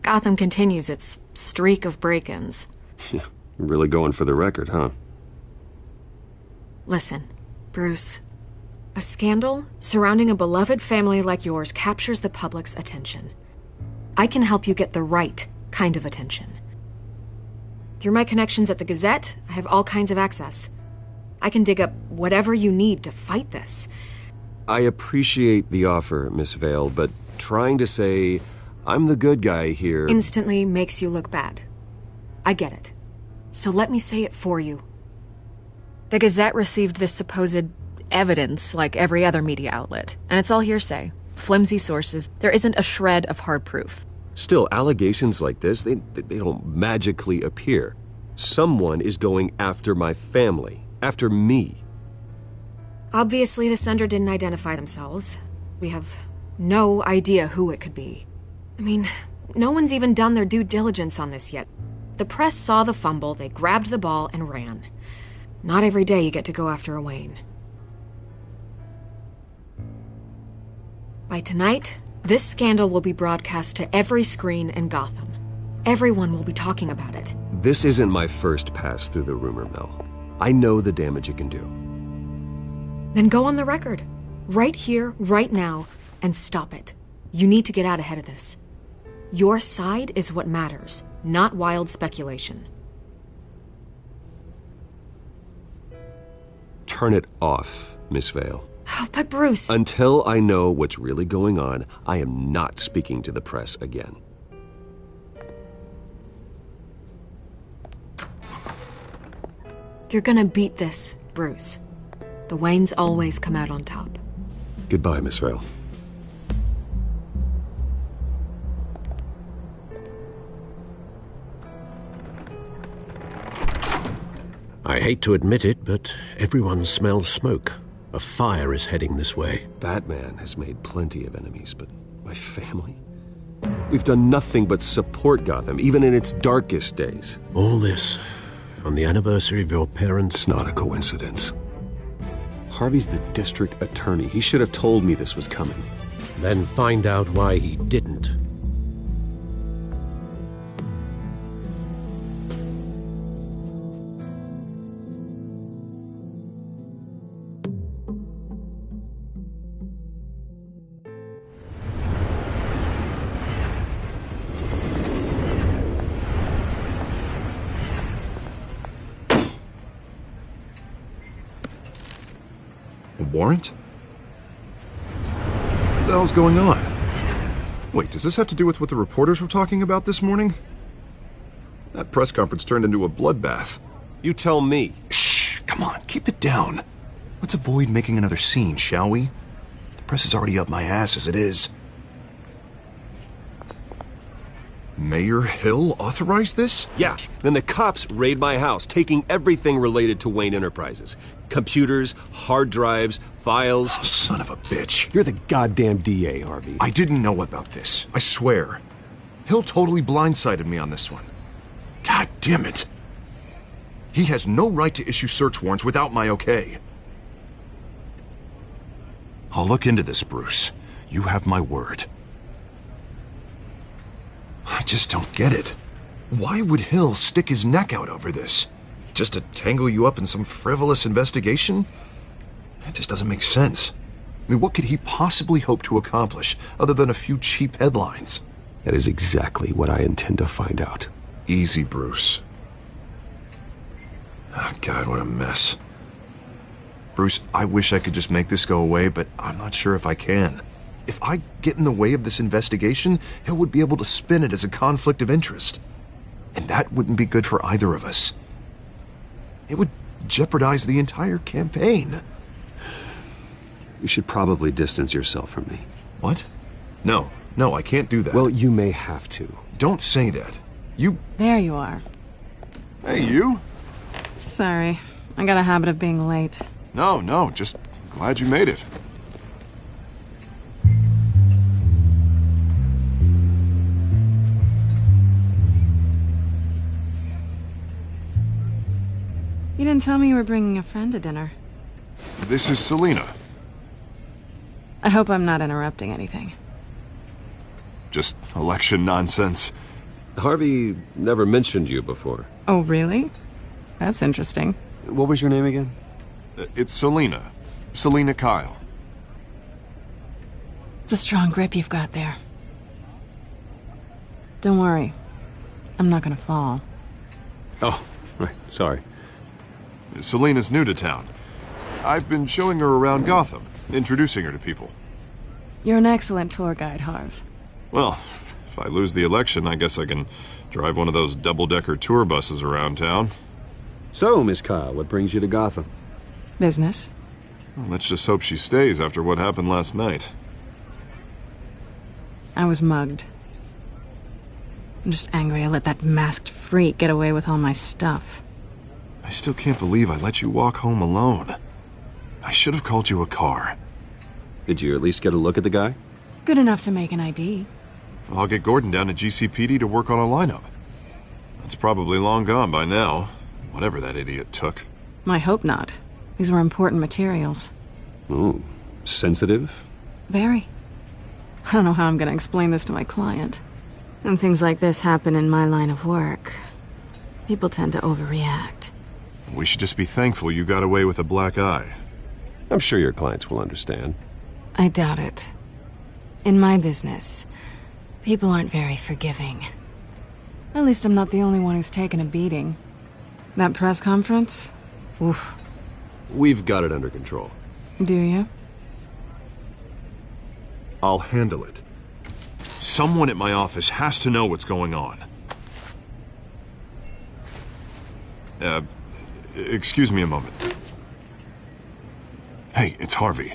Gotham continues its streak of break-ins. Yeah, you're really going for the record, huh? Listen, Bruce. A scandal surrounding a beloved family like yours captures the public's attention. I can help you get the right kind of attention. Through my connections at the Gazette, I have all kinds of access. I can dig up whatever you need to fight this. I appreciate the offer, Miss Vale, but trying to say I'm the good guy here... instantly makes you look bad. I get it. So let me say it for you. The Gazette received this supposed evidence like every other media outlet, and it's all hearsay. Flimsy sources. There isn't a shred of hard proof. Still, allegations like this, they don't magically appear. Someone is going after my family, after me. Obviously, the sender didn't identify themselves. We have no idea who it could be. I mean, no one's even done their due diligence on this yet. The press saw the fumble, they grabbed the ball and ran. Not every day you get to go after a Wayne. By tonight, this scandal will be broadcast to every screen in Gotham. Everyone will be talking about it. This isn't my first pass through the rumor mill. I know the damage it can do. Then go on the record. Right here, right now, and stop it. You need to get out ahead of this. Your side is what matters, not wild speculation. Turn it off, Miss Vale. Oh, but Bruce... Until I know what's really going on, I am not speaking to the press again. You're gonna beat this, Bruce. The Waynes always come out on top. Goodbye, Miss Vale. I hate to admit it, but everyone smells smoke. A fire is heading this way. Batman has made plenty of enemies, but my family? We've done nothing but support Gotham, even in its darkest days. All this on the anniversary of your parents'... It's not a coincidence. Harvey's the district attorney. He should have told me this was coming. Then find out why he didn't. Warrant? What the hell's going on? Wait, does this have to do with what the reporters were talking about this morning? That press conference turned into a bloodbath. You tell me. Shh, come on, keep it down. Let's avoid making another scene, shall we? The press is already up my ass as it is. Mayor Hill authorized this? Yeah, then the cops raid my house, taking everything related to Wayne Enterprises. Computers, hard drives, files. Oh, son of a bitch. You're the goddamn DA, Harvey. I didn't know about this. I swear. Hill totally blindsided me on this one. God damn it. He has no right to issue search warrants without my okay. I'll look into this, Bruce. You have my word. I just don't get it. Why would Hill stick his neck out over this? Just to tangle you up in some frivolous investigation? It just doesn't make sense. I mean, what could he possibly hope to accomplish other than a few cheap headlines? That is exactly what I intend to find out. Easy, Bruce. Oh, God, what a mess. Bruce, I wish I could just make this go away, but I'm not sure if I can. If I get in the way of this investigation, Hill would be able to spin it as a conflict of interest. And that wouldn't be good for either of us. It would jeopardize the entire campaign. You should probably distance yourself from me. What? No, I can't do that. Well, you may have to. Don't say that. You... There you are. Hey, you? Sorry. I got a habit of being late. No, just glad you made it. You didn't tell me you were bringing a friend to dinner. This is Selina. I hope I'm not interrupting anything. Just election nonsense. Harvey never mentioned you before. Oh, really? That's interesting. What was your name again? It's Selina. Selina Kyle. It's a strong grip you've got there. Don't worry. I'm not gonna fall. Oh, right. Sorry. Selina's new to town. I've been showing her around Gotham, introducing her to people. You're an excellent tour guide, Harv. Well, if I lose the election, I guess I can drive one of those double-decker tour buses around town. So, Miss Kyle, what brings you to Gotham? Business. Well, let's just hope she stays after what happened last night. I was mugged. I'm just angry I let that masked freak get away with all my stuff. I still can't believe I let you walk home alone. I should have called you a car. Did you at least get a look at the guy? Good enough to make an ID. I'll get Gordon down to GCPD to work on a lineup. That's probably long gone by now, whatever that idiot took. I hope not. These were important materials. Ooh, sensitive? Very. I don't know how I'm gonna explain this to my client. When things like this happen in my line of work, people tend to overreact. We should just be thankful you got away with a black eye. I'm sure your clients will understand. I doubt it. In my business, people aren't very forgiving. At least I'm not the only one who's taken a beating. That press conference? Oof. We've got it under control. Do you? I'll handle it. Someone at my office has to know what's going on. Excuse me a moment. Hey, it's Harvey.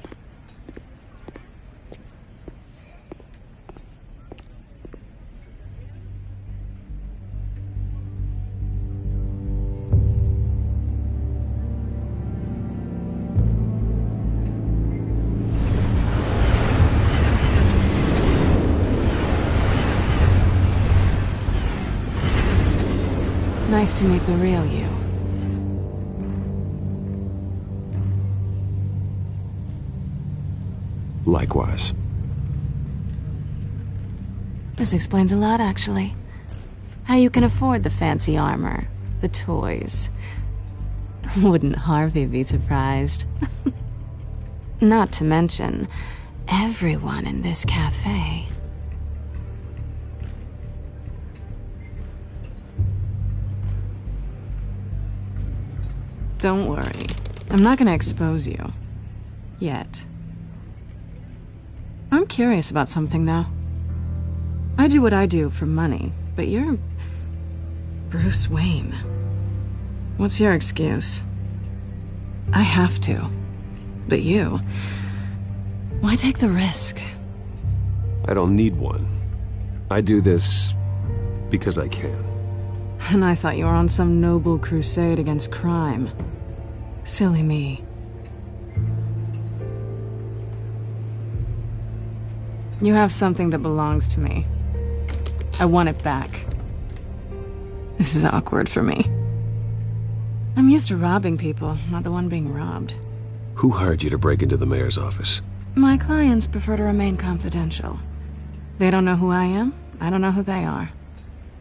Nice to meet the real you. Likewise. This explains a lot, actually. How you can afford the fancy armor, the toys. Wouldn't Harvey be surprised? Not to mention, everyone in this cafe. Don't worry. I'm not gonna expose you. Yet. I'm curious about something, though. I do what I do for money, but you're... Bruce Wayne. What's your excuse? I have to. But you... Why take the risk? I don't need one. I do this because I can. And I thought you were on some noble crusade against crime. Silly me. You have something that belongs to me. I want it back. This is awkward for me. I'm used to robbing people, not the one being robbed. Who hired you to break into the mayor's office? My clients prefer to remain confidential. They don't know who I am, I don't know who they are.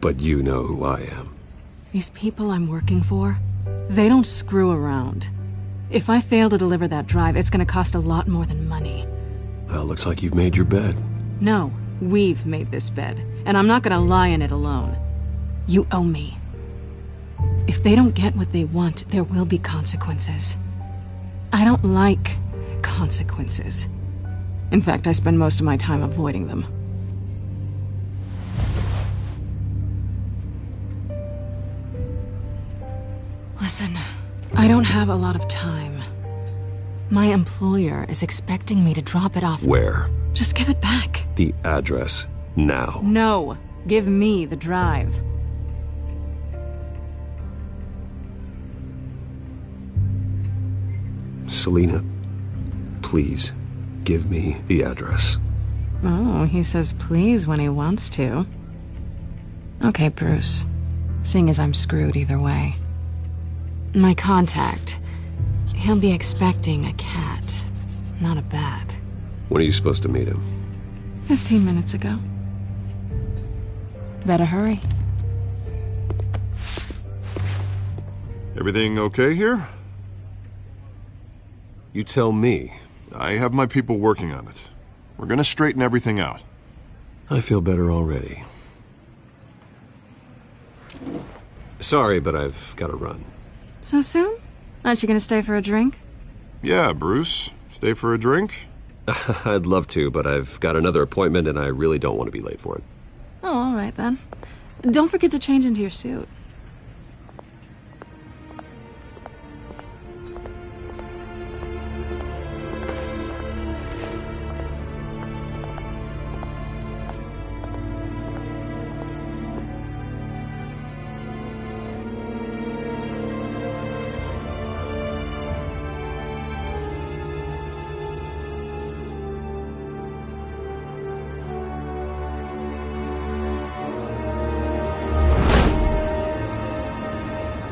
But you know who I am. These people I'm working for, they don't screw around. If I fail to deliver that drive, it's gonna cost a lot more than money. Well, looks like you've made your bed. No, we've made this bed, and I'm not gonna lie in it alone. You owe me. If they don't get what they want, there will be consequences. I don't like consequences. In fact, I spend most of my time avoiding them. Listen, I don't have a lot of time. My employer is expecting me to drop it off. Where? Just give it back. The address, now. No, give me the drive. Selina, please, give me the address. Oh, he says please when he wants to. Okay, Bruce. Seeing as I'm screwed either way. My contact, he'll be expecting a cat, not a bat. When are you supposed to meet him? 15 minutes ago. Better hurry. Everything okay here? You tell me. I have my people working on it. We're gonna straighten everything out. I feel better already. Sorry, but I've got to run. So soon? Aren't you gonna stay for a drink? Yeah, Bruce. Stay for a drink? I'd love to, but I've got another appointment and I really don't want to be late for it. Oh, all right then. Don't forget to change into your suit.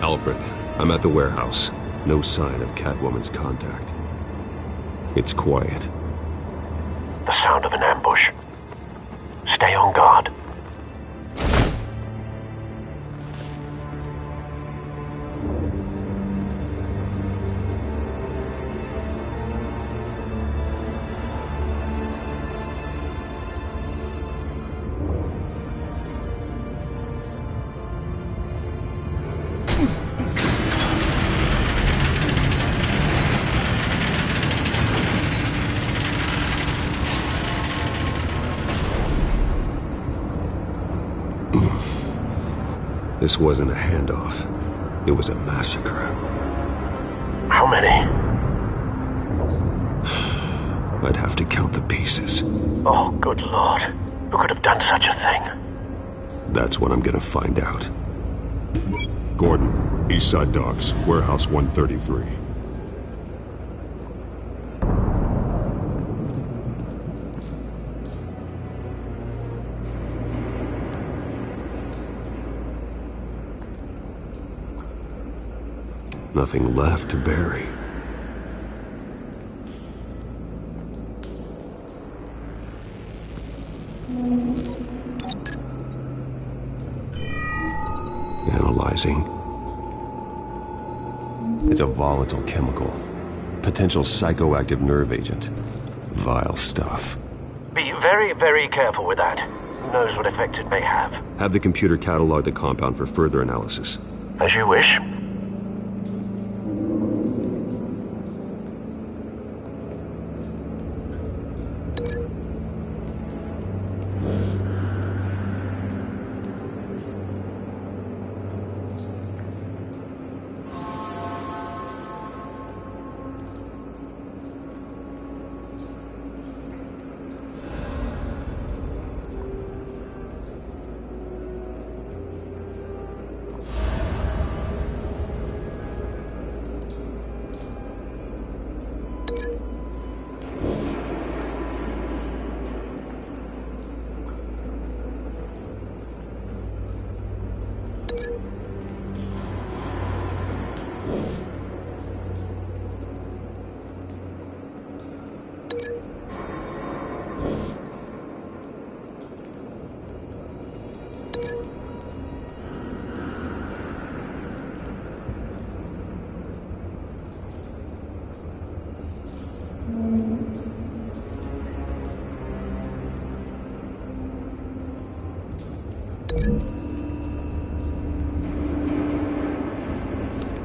Alfred, I'm at the warehouse. No sign of Catwoman's contact. It's quiet. The sound of an ambush. Stay on guard. This wasn't a handoff. It was a massacre. How many? I'd have to count the pieces. Oh, good Lord. Who could have done such a thing? That's what I'm gonna find out. Gordon, Eastside Docks, Warehouse 133. Nothing left to bury. Analyzing. It's a volatile chemical. Potential psychoactive nerve agent. Vile stuff. Be very, very careful with that. Who knows what effect it may have. Have the computer catalog the compound for further analysis. As you wish.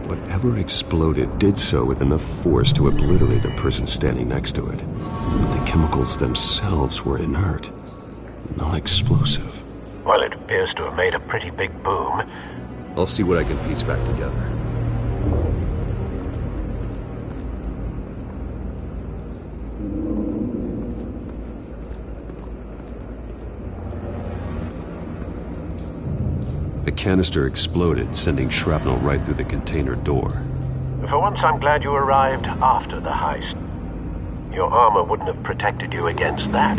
Whatever exploded did so with enough force to obliterate the person standing next to it. But the chemicals themselves were inert, non-explosive. Well, it appears to have made a pretty big boom. I'll see what I can piece back together. The canister exploded, sending shrapnel right through the container door. For once, I'm glad you arrived after the heist. Your armor wouldn't have protected you against that.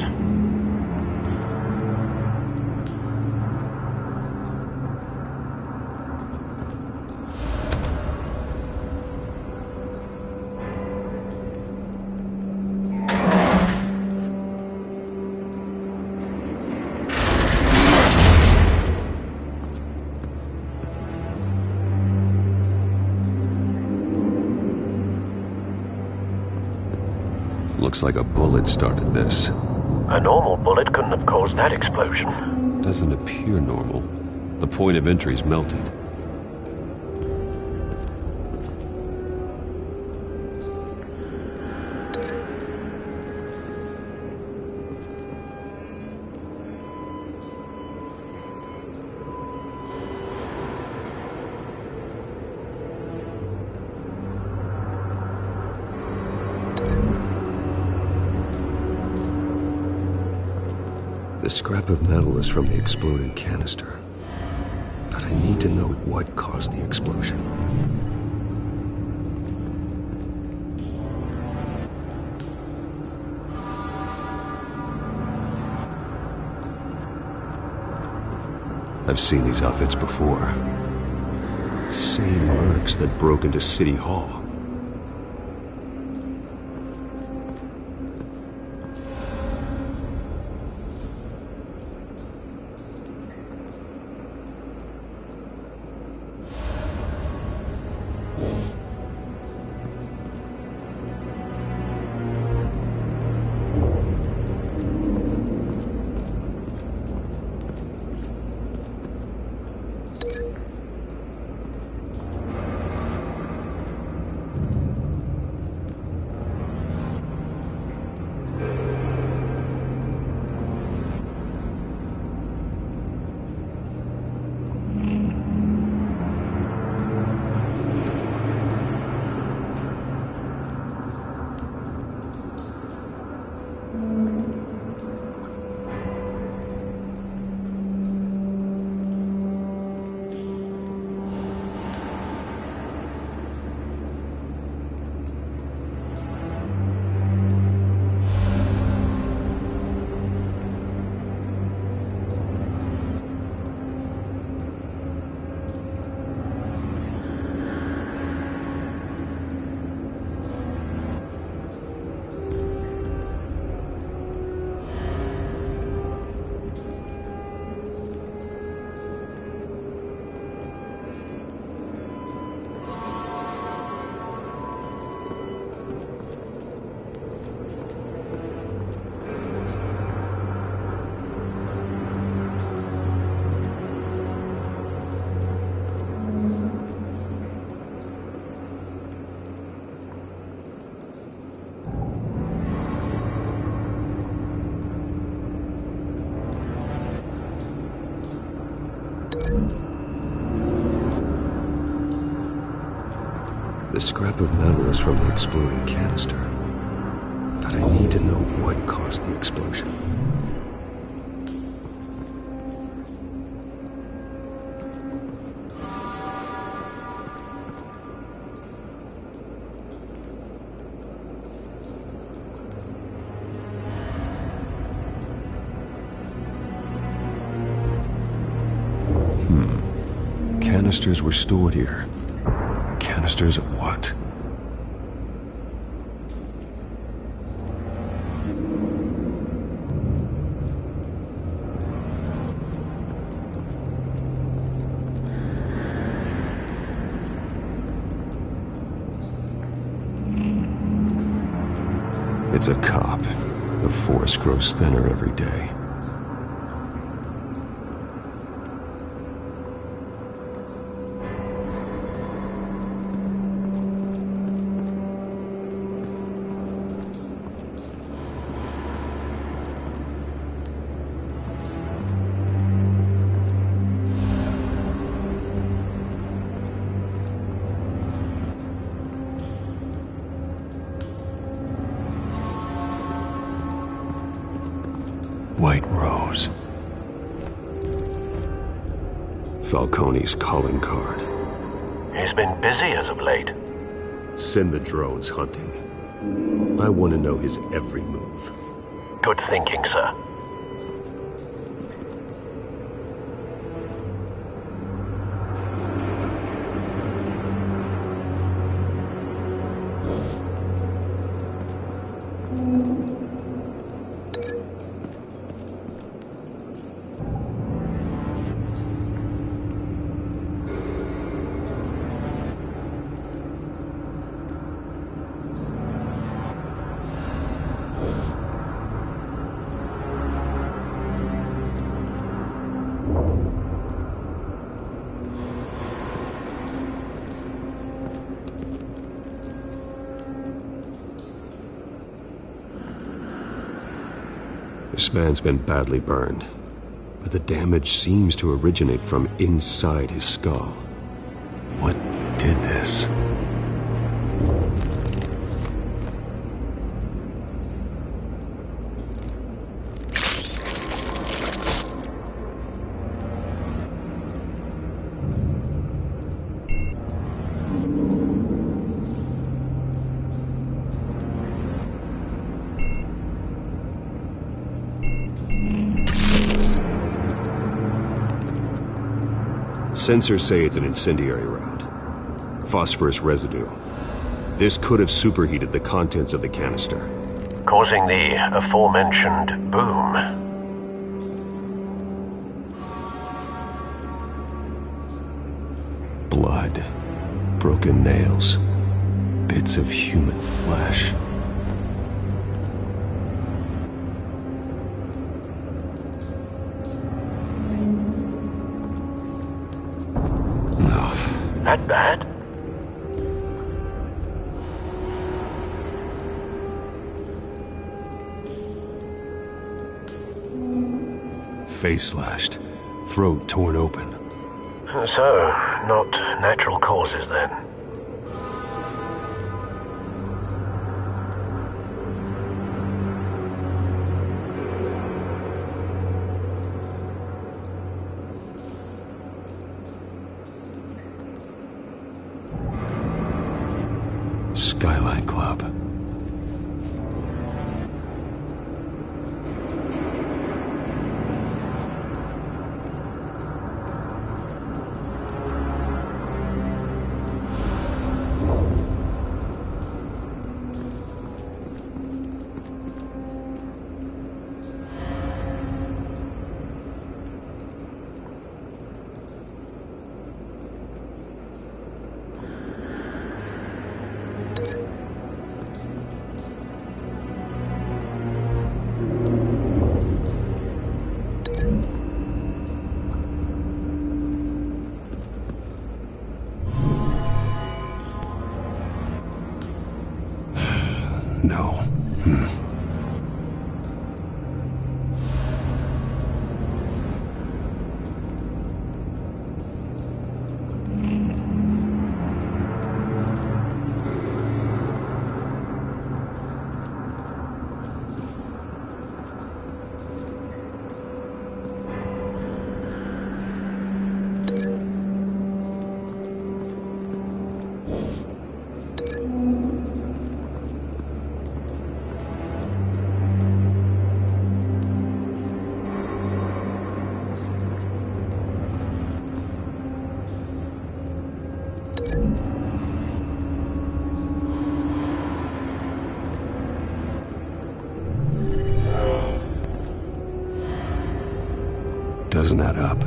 Looks like a bullet started this. A normal bullet couldn't have caused that explosion. Doesn't appear normal. The point of entry's melted. The scrap of metal is from the exploded canister. But I need to know what caused the explosion. I've seen these outfits before. Same mercs that broke into City Hall. The scrap of metal is from the exploding canister. But I need to know what caused the explosion. Canisters were stored here. Canisters of what? It's a cop. The force grows thinner every day. White Rose. Falcone's calling card. He's been busy as of late. Send the drones hunting. I want to know his every move. Good thinking, sir. This man's been badly burned, but the damage seems to originate from inside his skull. What did this? Sensors say it's an incendiary route. Phosphorus residue. This could have superheated the contents of the canister, causing the aforementioned boom. Blood, broken nails, bits of human flesh. That bad? Face slashed, throat torn open. So, not natural causes then. Skyline Club. No. Doesn't add up.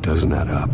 Doesn't add up.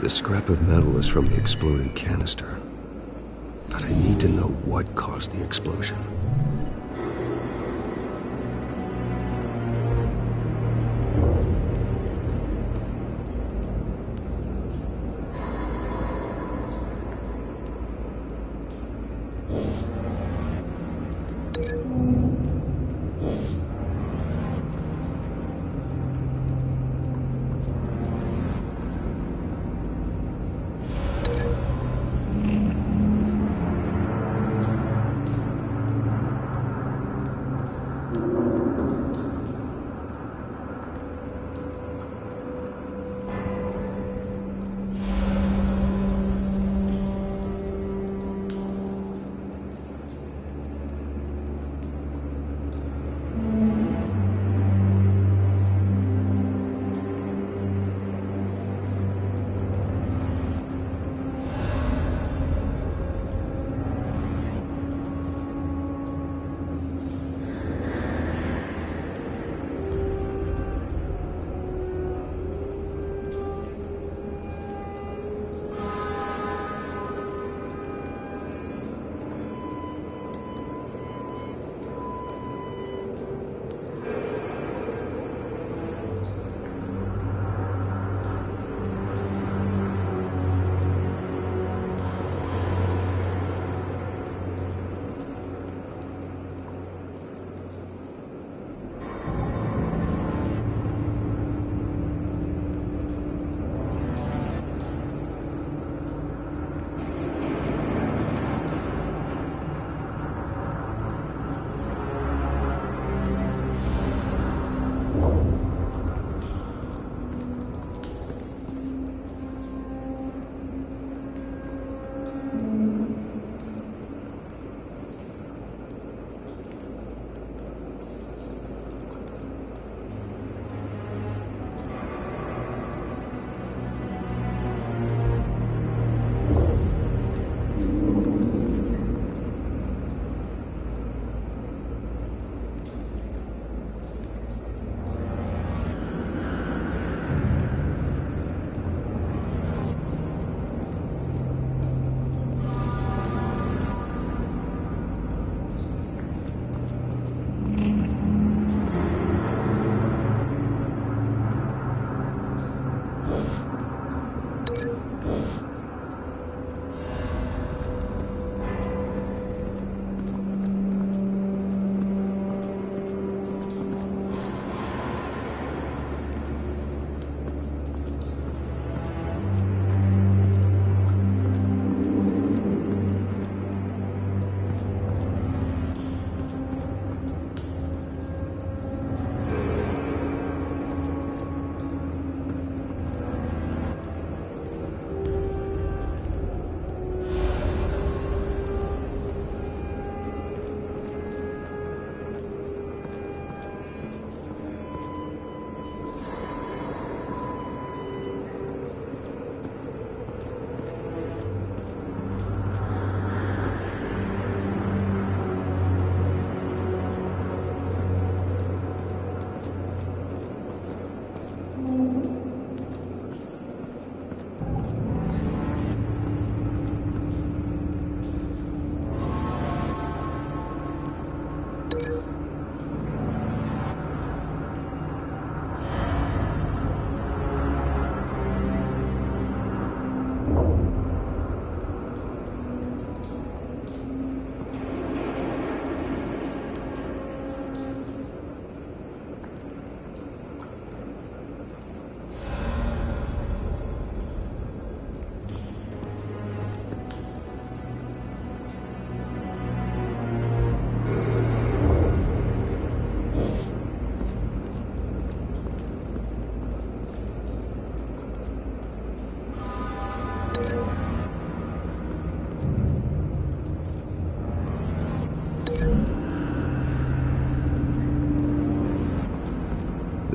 The scrap of metal is from the exploded canister. But I need to know what caused the explosion.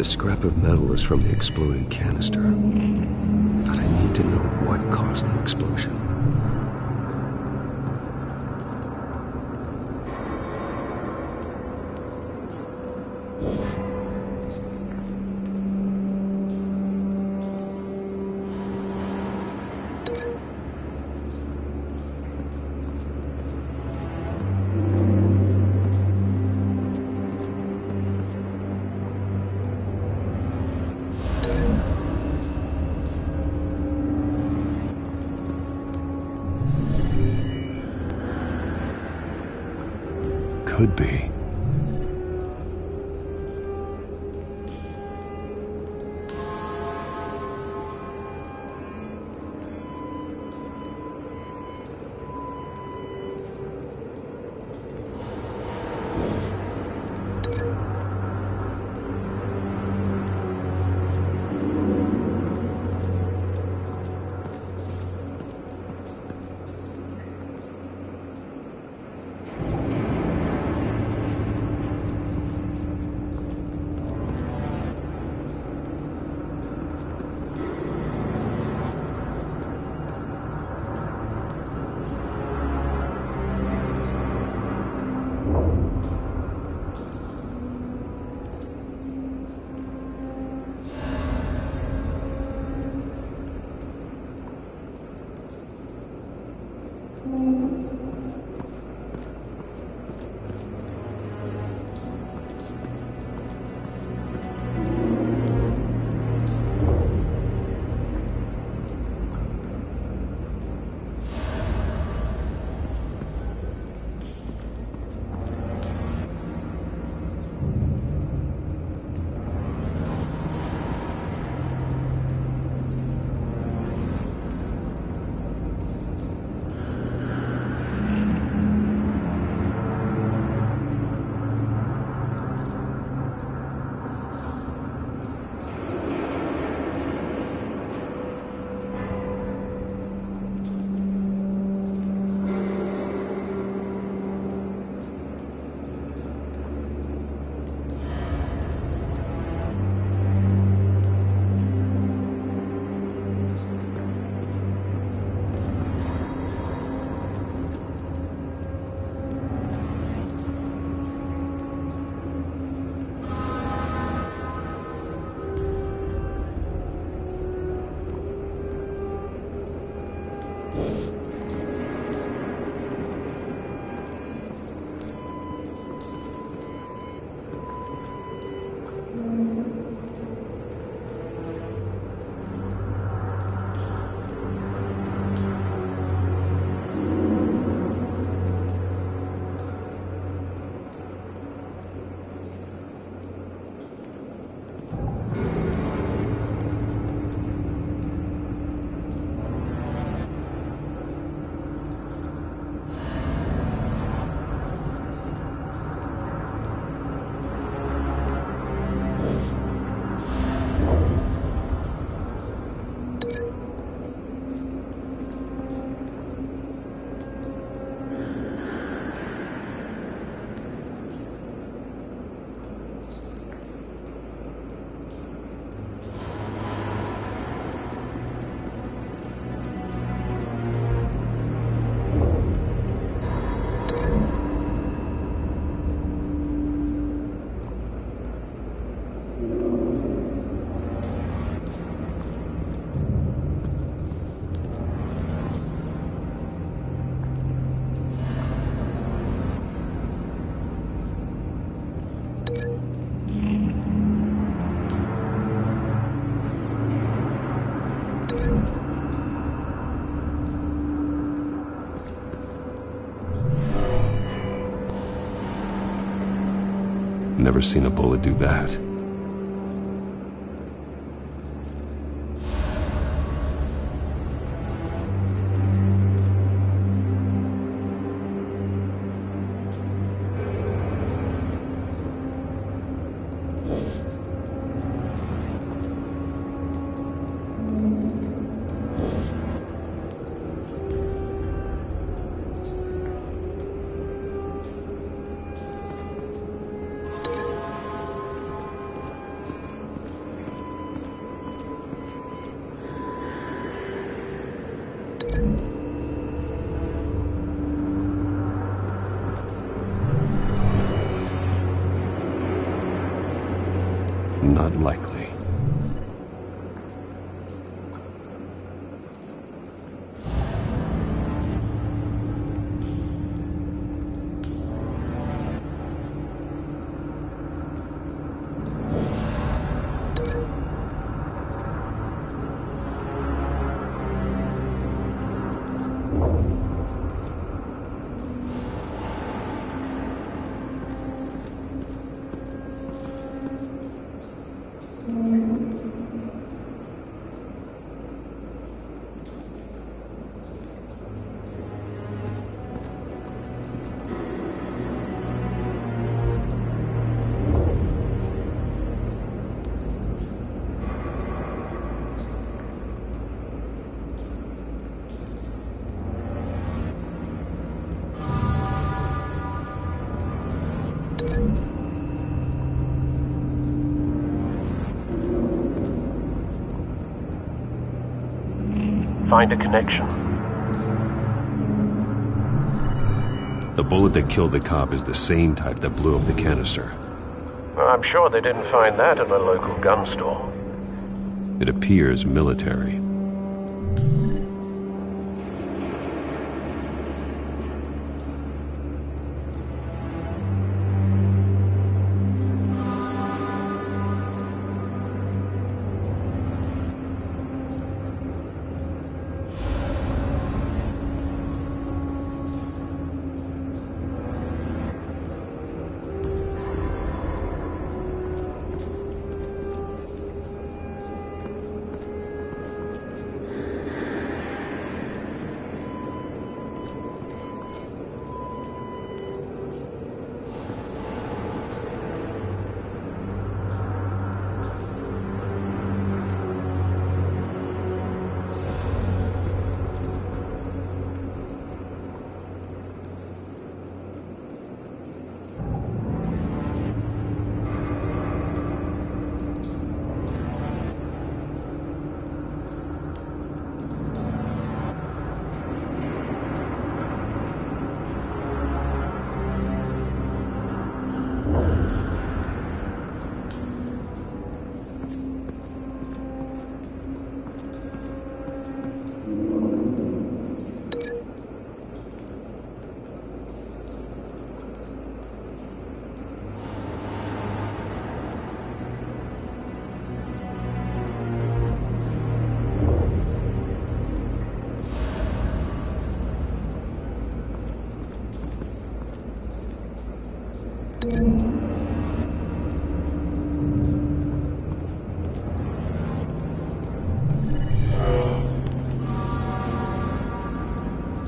The scrap of metal is from the exploded canister. But I need to know what caused the explosion. Could be. Never seen a bullet do that. Not likely. Find a connection. The bullet that killed the cop is the same type that blew up the canister. I'm sure they didn't find that in a local gun store. It appears military.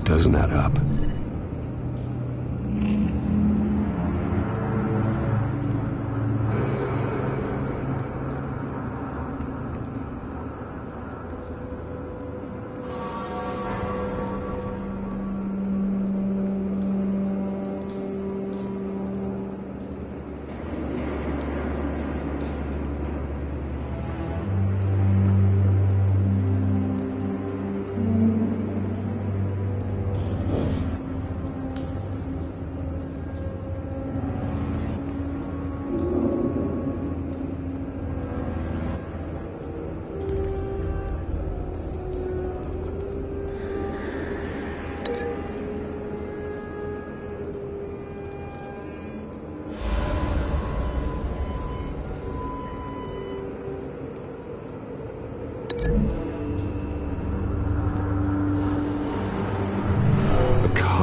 Doesn't add up.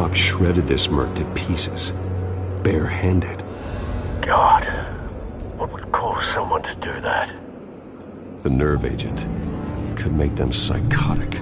cop shredded this merc to pieces, barehanded. God, what would cause someone to do that? The nerve agent could make them psychotic.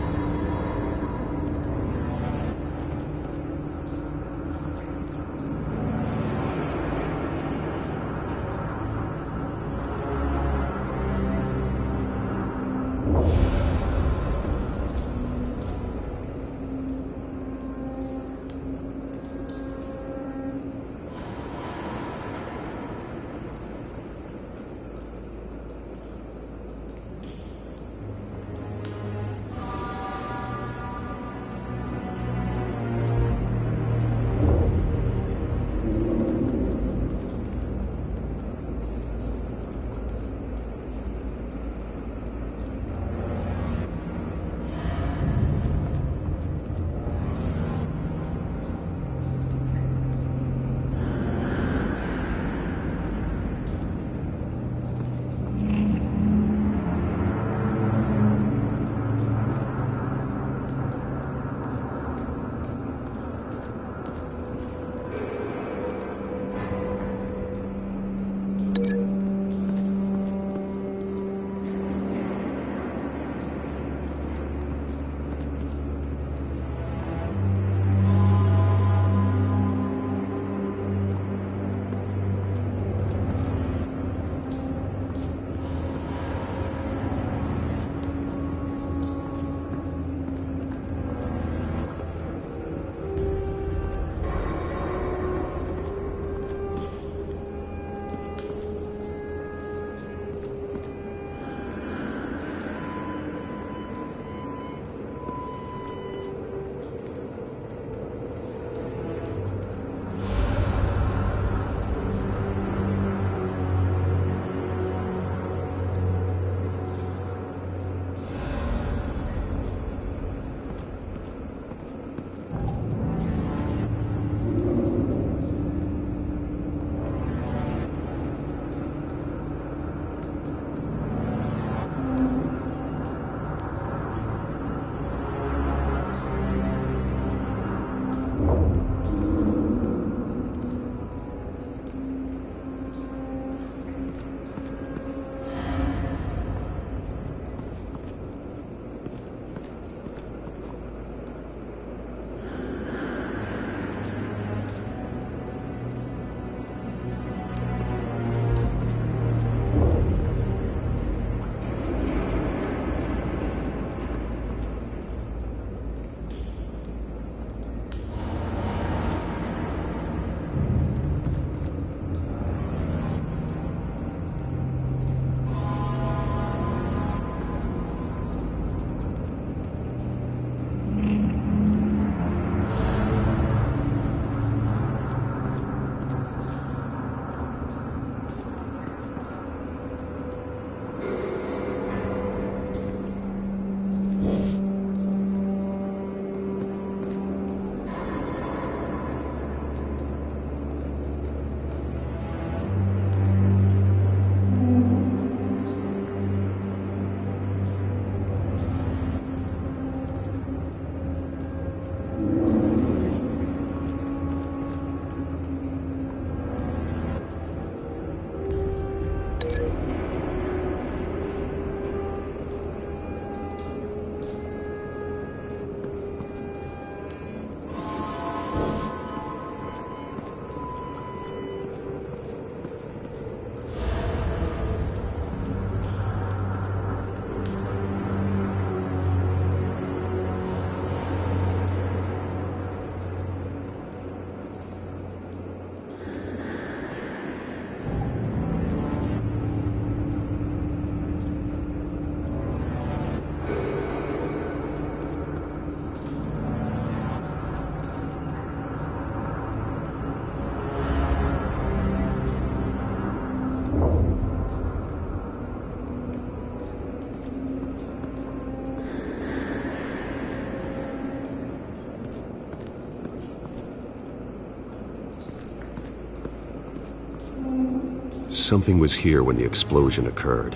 Something was here when the explosion occurred.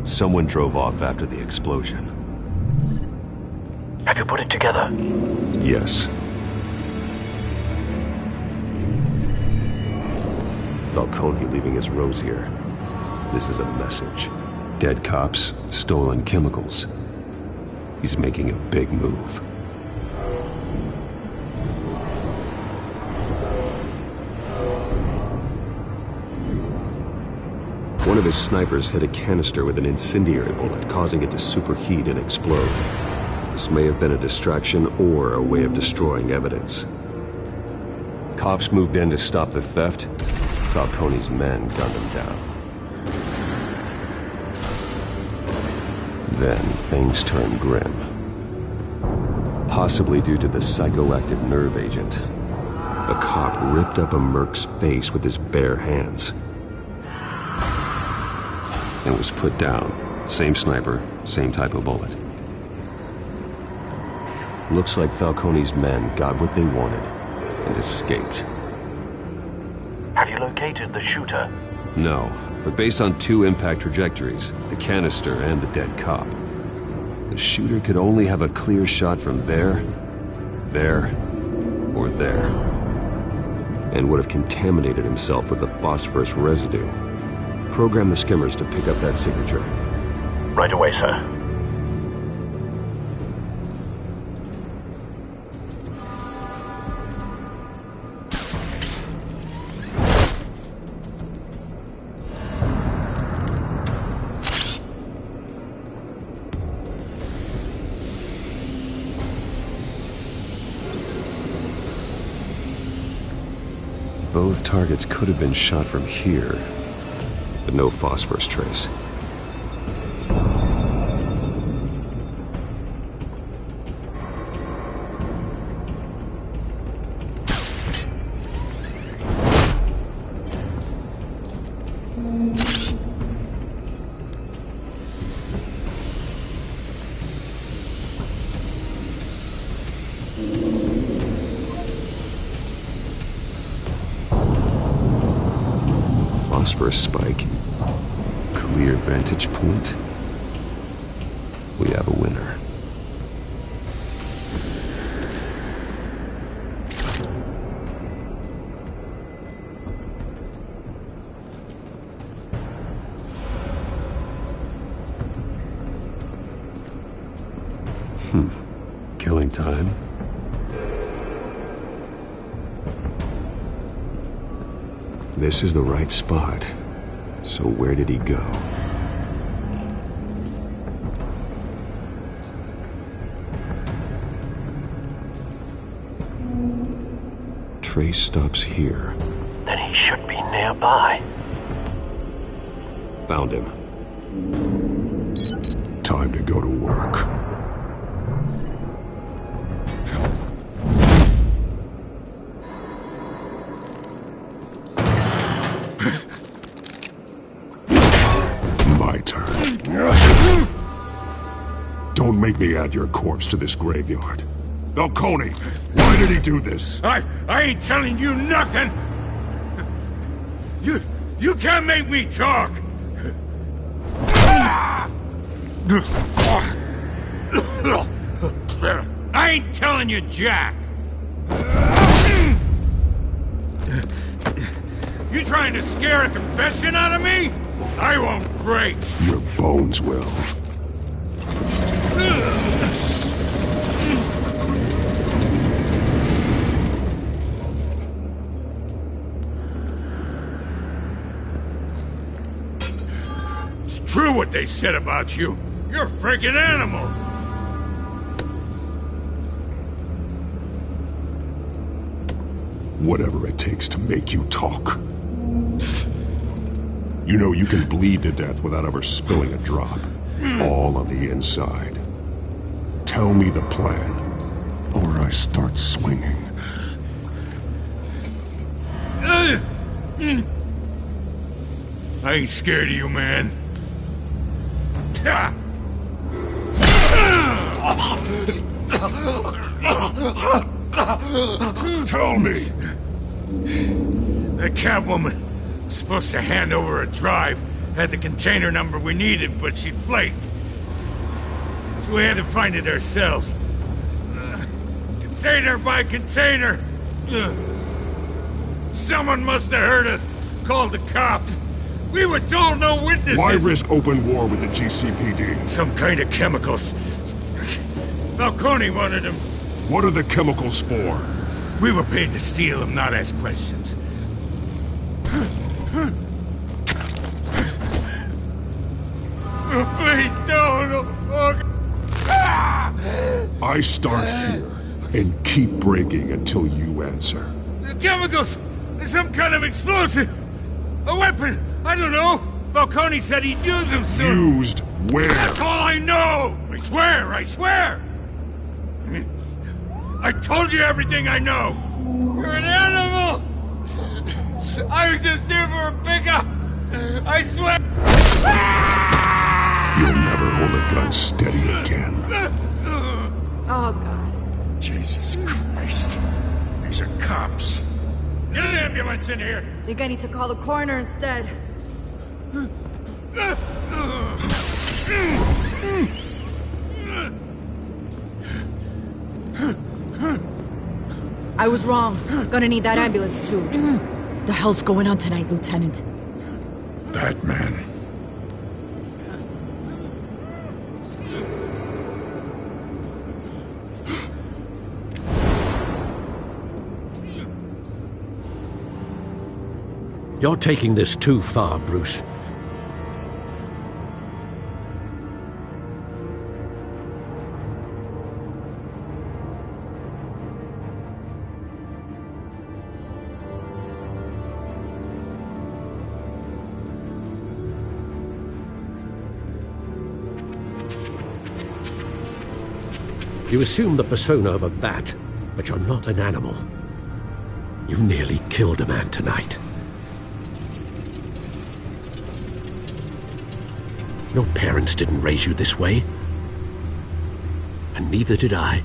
Someone drove off after the explosion. Have you put it together? Yes. Falcone leaving his rose here. This is a message. Dead cops, stolen chemicals. He's making a big move. One of his snipers hit a canister with an incendiary bullet, causing it to superheat and explode. This may have been a distraction or a way of destroying evidence. Cops moved in to stop the theft. Falcone's men gunned him down. Then things turned grim. Possibly due to the psychoactive nerve agent. A cop ripped up a merc's face with his bare hands. And was put down. Same sniper, same type of bullet. Looks like Falcone's men got what they wanted and escaped. Have you located the shooter? No, but based on 2 impact trajectories, the canister and the dead cop, the shooter could only have a clear shot from there, or there, and would have contaminated himself with the phosphorus residue. Program the skimmers to pick up that signature. Right away, sir. Both targets could have been shot from here, but no phosphorus trace. Phosphorus spike. Clear vantage point. We have a winner. Killing time. This is the right spot. So where did he go? Trace stops here. Then he should be nearby. Found him. Time to go to work. Don't make me add your corpse to this graveyard. Falcone, why did he do this? I ain't telling you nothing! You can't make me talk! I ain't telling you jack! You trying to scare a confession out of me? I won't break! Your bones will. It's true what they said about you. You're a freaking animal! Whatever it takes to make you talk. You know you can bleed to death without ever spilling a drop. All on the inside. Tell me the plan, or I start swinging. I ain't scared of you, man. Tell me! The Catwoman was supposed to hand over a drive had the container number we needed, but she flaked. So we had to find it ourselves. Container by container. Someone must have heard us. Called the cops. We were told no witnesses. Why risk open war with the GCPD? Some kind of chemicals. Falcone wanted them. What are the chemicals for? We were paid to steal them, not ask questions. Oh, please, no. I start here and keep breaking until you answer. The chemicals! Some kind of explosive! A weapon! I don't know! Falcone said he'd use them soon! Used where? That's all I know! I swear! I told you everything I know! You're an animal! I was just here for a pickup! I swear! You'll never hold a gun steady again. Oh, God. Jesus Christ. These are cops. Get an ambulance in here! Think I need to call the coroner instead. I was wrong. Gonna need that ambulance, too. The hell's going on tonight, Lieutenant? That man. You're taking this too far, Bruce. You assume the persona of a bat, but you're not an animal. You nearly killed a man tonight. Your parents didn't raise you this way. And neither did I.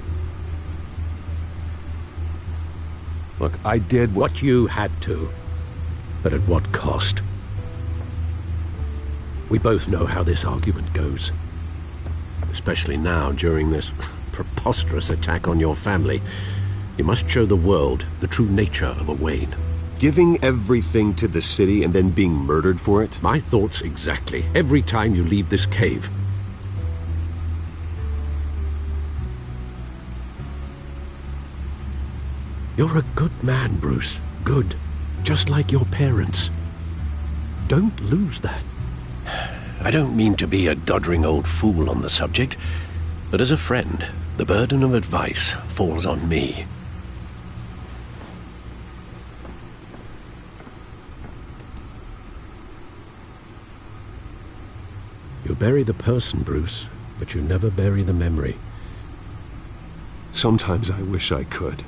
Look, I did what you had to. But at what cost? We both know how this argument goes. Especially now, during this preposterous attack on your family. You must show the world the true nature of a Wayne. Giving everything to the city and then being murdered for it? My thoughts exactly. Every time you leave this cave. You're a good man, Bruce. Good. Just like your parents. Don't lose that. I don't mean to be a doddering old fool on the subject, but as a friend, the burden of advice falls on me. You bury the person, Bruce, but you never bury the memory. Sometimes I wish I could.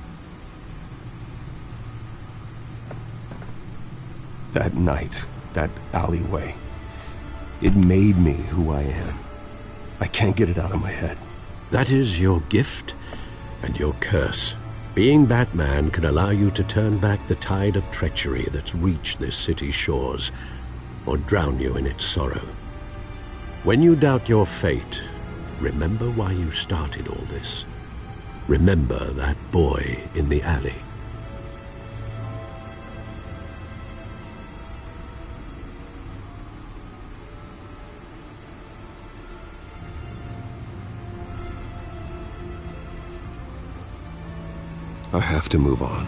That night, that alleyway, it made me who I am. I can't get it out of my head. That is your gift and your curse. Being Batman can allow you to turn back the tide of treachery that's reached this city's shores, or drown you in its sorrow. When you doubt your fate, remember why you started all this. Remember that boy in the alley. I have to move on.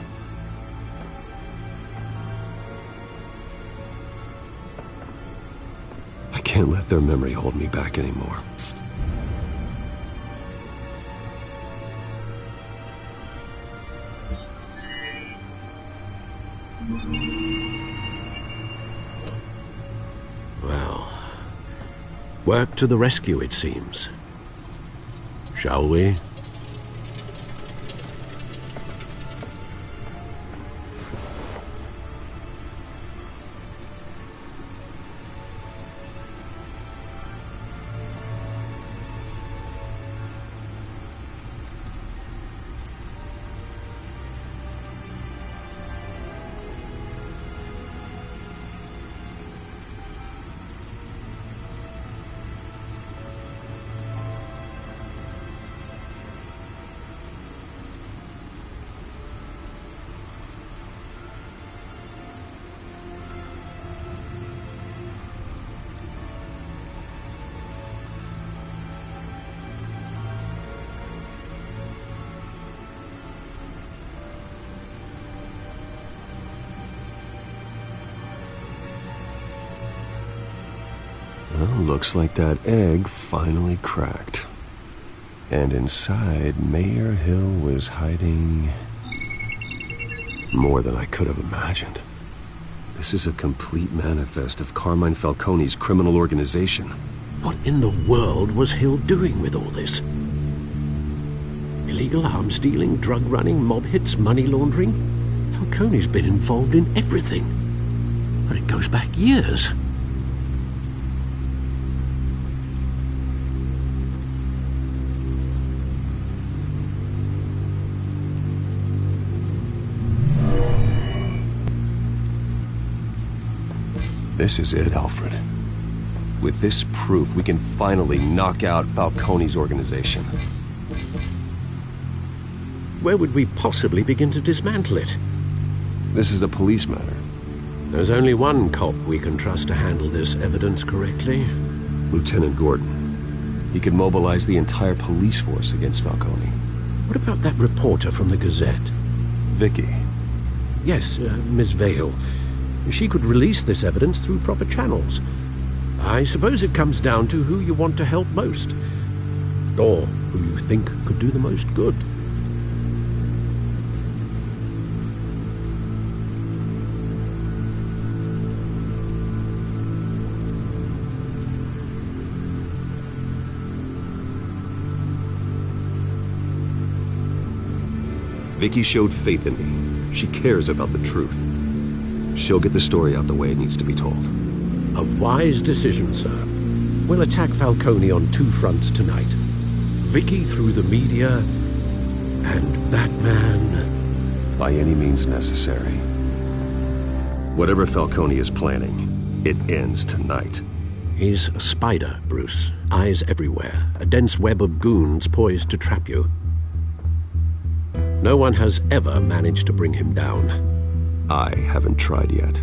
I can't let their memory hold me back anymore. Well, work to the rescue, it seems. Shall we? Looks like that egg finally cracked. And inside, Mayor Hill was hiding more than I could have imagined. This is a complete manifest of Carmine Falcone's criminal organization. What in the world was Hill doing with all this? Illegal arms dealing, drug running, mob hits, money laundering? Falcone's been involved in everything. And it goes back years. This is it, Alfred. With this proof, we can finally knock out Falcone's organization. Where would we possibly begin to dismantle it? This is a police matter. There's only one cop we can trust to handle this evidence correctly. Lieutenant Gordon. He could mobilize the entire police force against Falcone. What about that reporter from the Gazette? Vicky. Yes, Miss Vale. She could release this evidence through proper channels. I suppose it comes down to who you want to help most. Or who you think could do the most good. Vicky showed faith in me. She cares about the truth. She'll get the story out the way it needs to be told. A wise decision, sir. We'll attack Falcone on two fronts tonight. Vicky through the media, and Batman... by any means necessary. Whatever Falcone is planning, it ends tonight. He's a spider, Bruce. Eyes everywhere. A dense web of goons poised to trap you. No one has ever managed to bring him down. I haven't tried yet.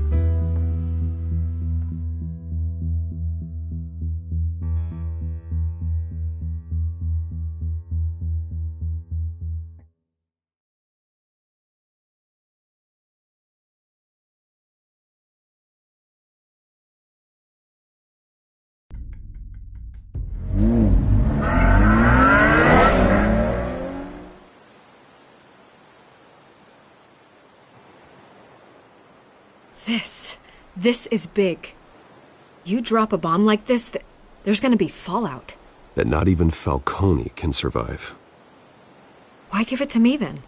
This is big. You drop a bomb like this, there's gonna be fallout. That not even Falcone can survive. Why give it to me, then?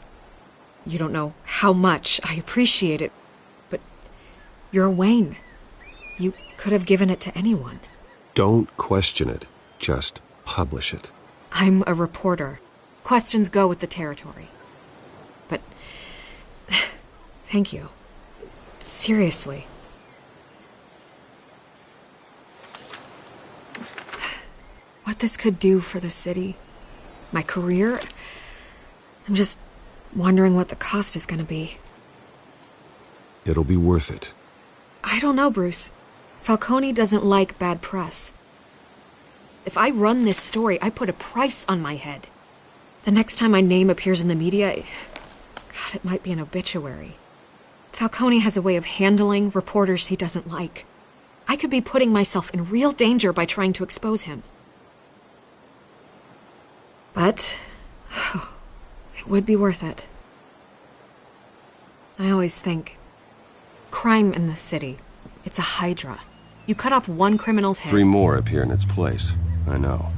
You don't know how much I appreciate it, but you're Wayne. You could have given it to anyone. Don't question it. Just publish it. I'm a reporter. Questions go with the territory. But... thank you. Seriously. What this could do for the city, my career, I'm just wondering what the cost is going to be. It'll be worth it. I don't know, Bruce. Falcone doesn't like bad press. If I run this story, I put a price on my head. The next time my name appears in the media, God, it might be an obituary. Falcone has a way of handling reporters he doesn't like. I could be putting myself in real danger by trying to expose him. But it would be worth it. I always think, crime in this city, it's a hydra. You cut off one criminal's head... 3 more appear in its place. I know.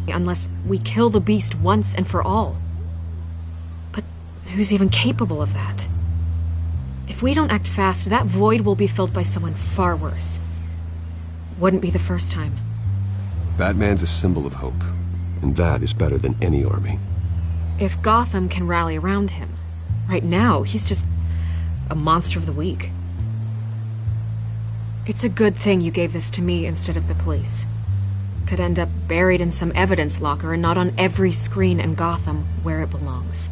Unless we kill the beast once and for all. But who's even capable of that? If we don't act fast, that void will be filled by someone far worse. Wouldn't be the first time. Batman's a symbol of hope. And that is better than any army. If Gotham can rally around him, right now, he's just a monster of the week. It's a good thing you gave this to me instead of the police. Could end up buried in some evidence locker and not on every screen in Gotham where it belongs.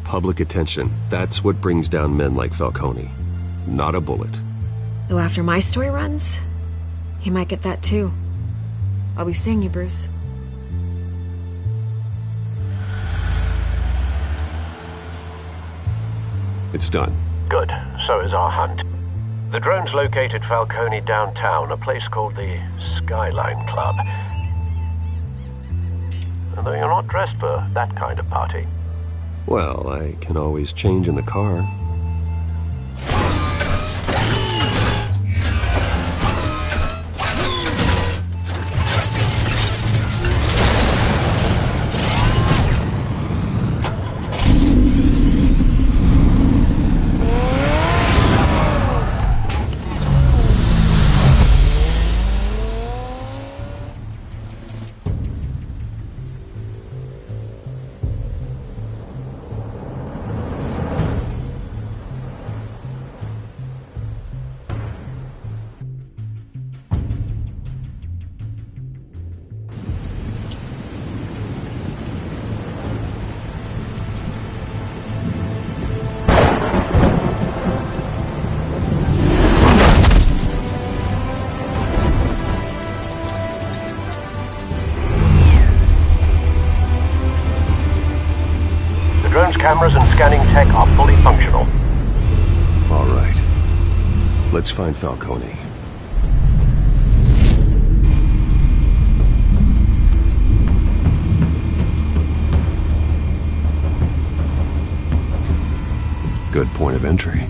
Public attention, that's what brings down men like Falcone. Not a bullet. Though after my story runs, he might get that too. I'll be seeing you, Bruce. It's done. Good. So is our hunt. The drones located Falcone downtown, a place called the Skyline Club. Although you're not dressed for that kind of party. Well, I can always change in the car. Cameras and scanning tech are fully functional. All right. Let's find Falcone. Good point of entry.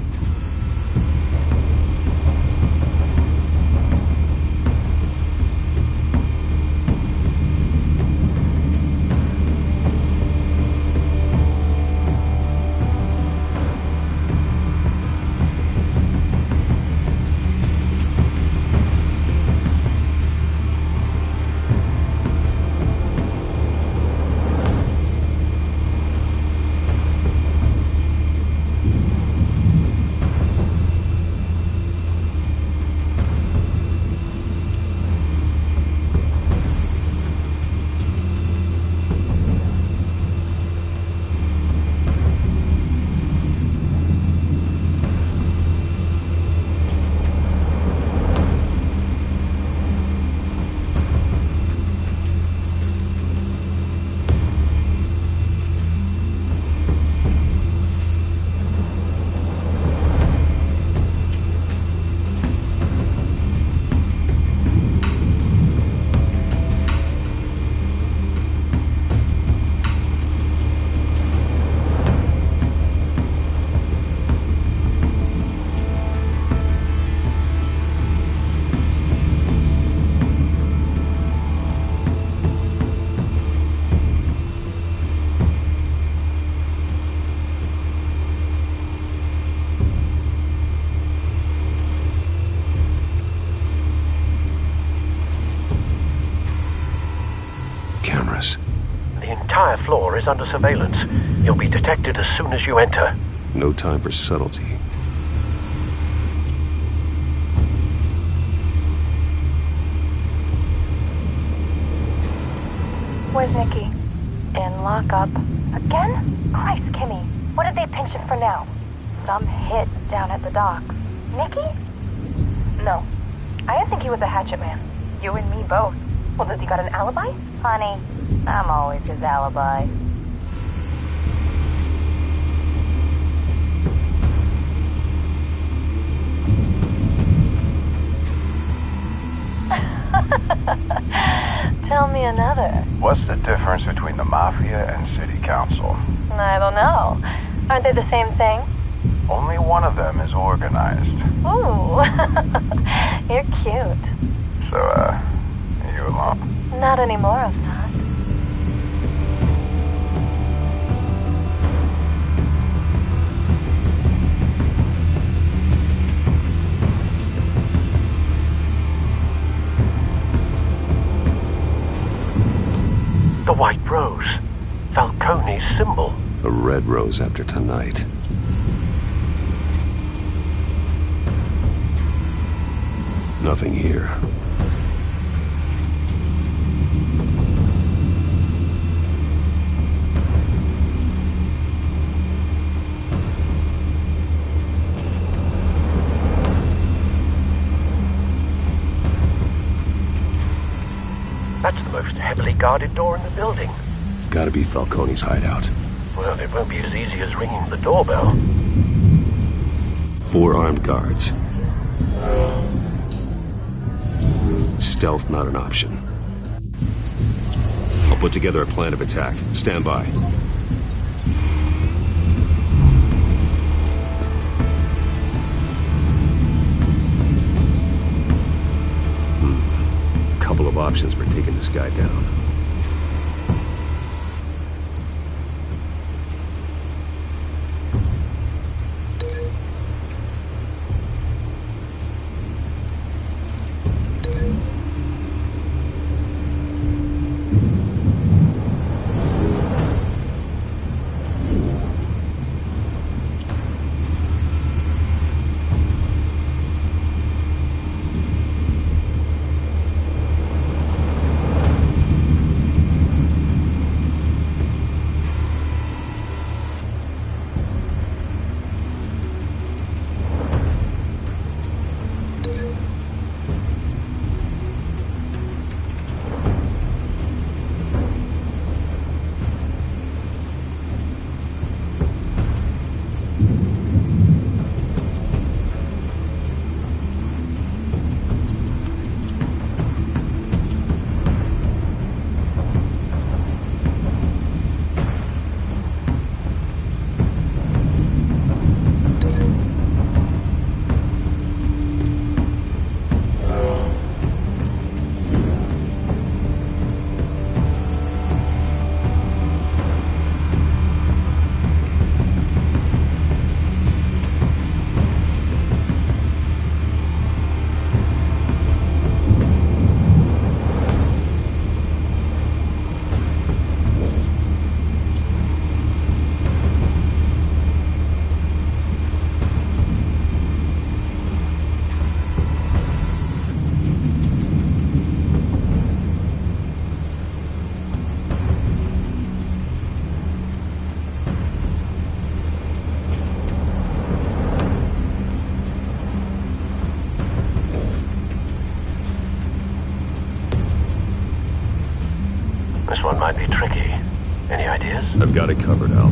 The entire floor is under surveillance. You'll be detected as soon as you enter. No time for subtlety. Where's Nikki? In lockup. Again? Christ, Kimmy. What did they pinch him for now? Some hit down at the docks. Nikki? No. I didn't think he was a hatchet man. You and me both. Well, does he got an alibi? Honey, I'm always his alibi. Tell me another. What's the difference between the Mafia and City Council? I don't know. Aren't they the same thing? Only one of them is organized. Ooh. You're cute. So, are you alone? Not anymore, Assad. The white rose. Falcone's symbol. A red rose after tonight. Nothing here. That's the most heavily guarded door in the building. Gotta be Falcone's hideout. Well, it won't be as easy as ringing the doorbell. 4 armed guards. Stealth not an option. I'll put together a plan of attack. Stand by. Couple of options for taking this guy down. This one might be tricky. Any ideas? I've got it covered, Al.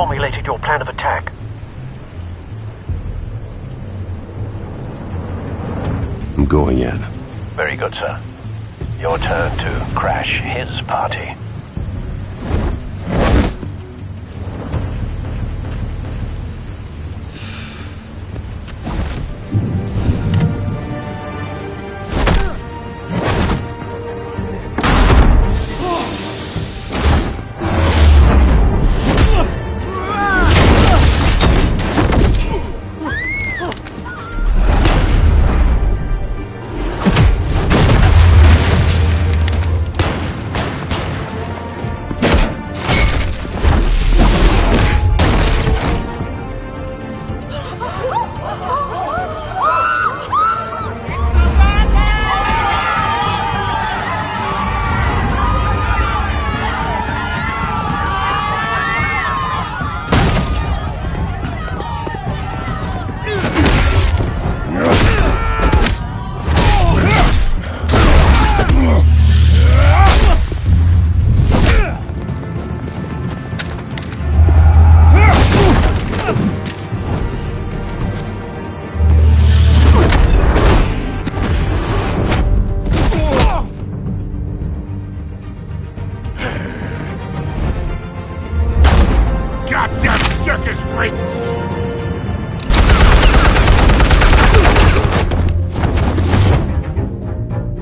formulated your plan of attack? I'm going in. Very good, sir. Your turn to crash his party.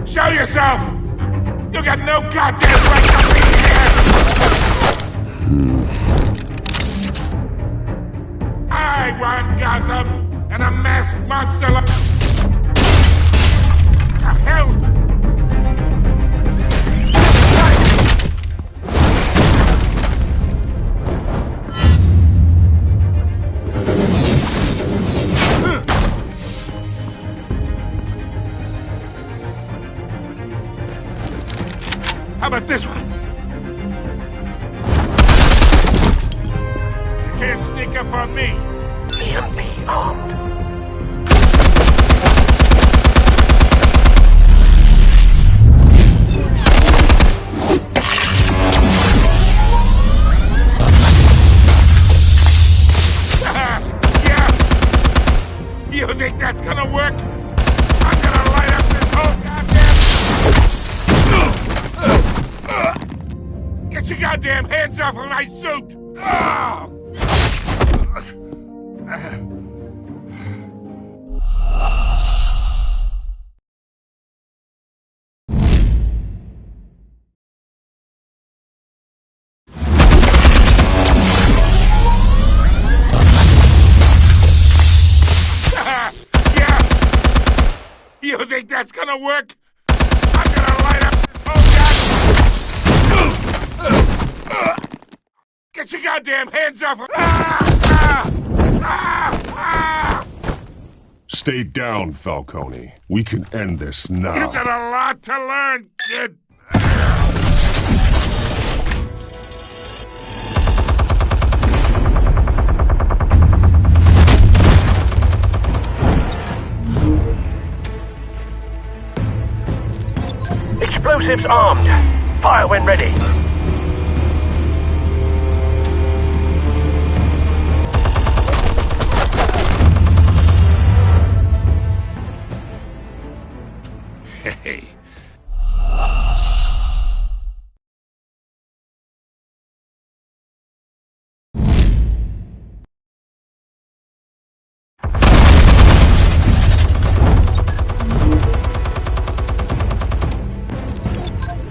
Show yourself! You got no goddamn right to be here! I want Gotham and a masked monster like... The hell? How about this one? You can't sneak up on me. EMP armed. Yeah. You think that's gonna work? I'm gonna light up this whole goddamn... Get your goddamn hands off of my suit! Yeah! You think that's gonna work? I'm gonna light up this whole goddamn... Get your goddamn hands off of... Stay down, Falcone. We can end this now. You got a lot to learn, kid. Explosives armed. Fire when ready. Hey.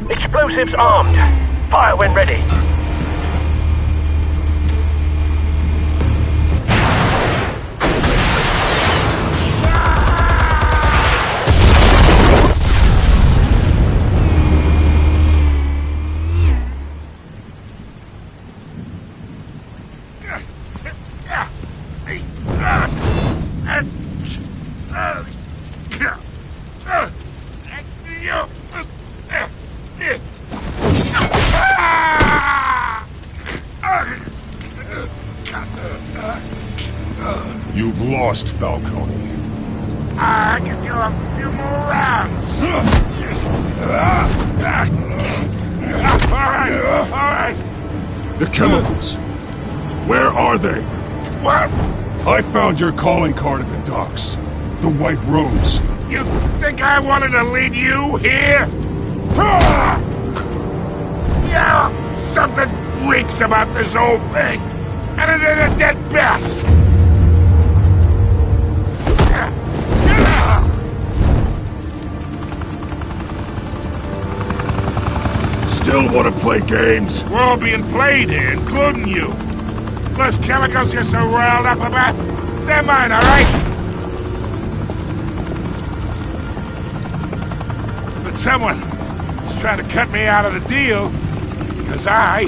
Explosives armed. Fire when ready. You've lost, Falcone. I can do a few more rounds. All right. The chemicals. Where are they? What? I found your calling card at the docks. The White Rose. You think I wanted to lead you here? Yeah, something reeks about this whole thing. And it ain't a dead bat. Still want to play games? We're all being played here, including you. Those chemicals you're so riled up about, they're mine, all right? But someone is trying to cut me out of the deal because I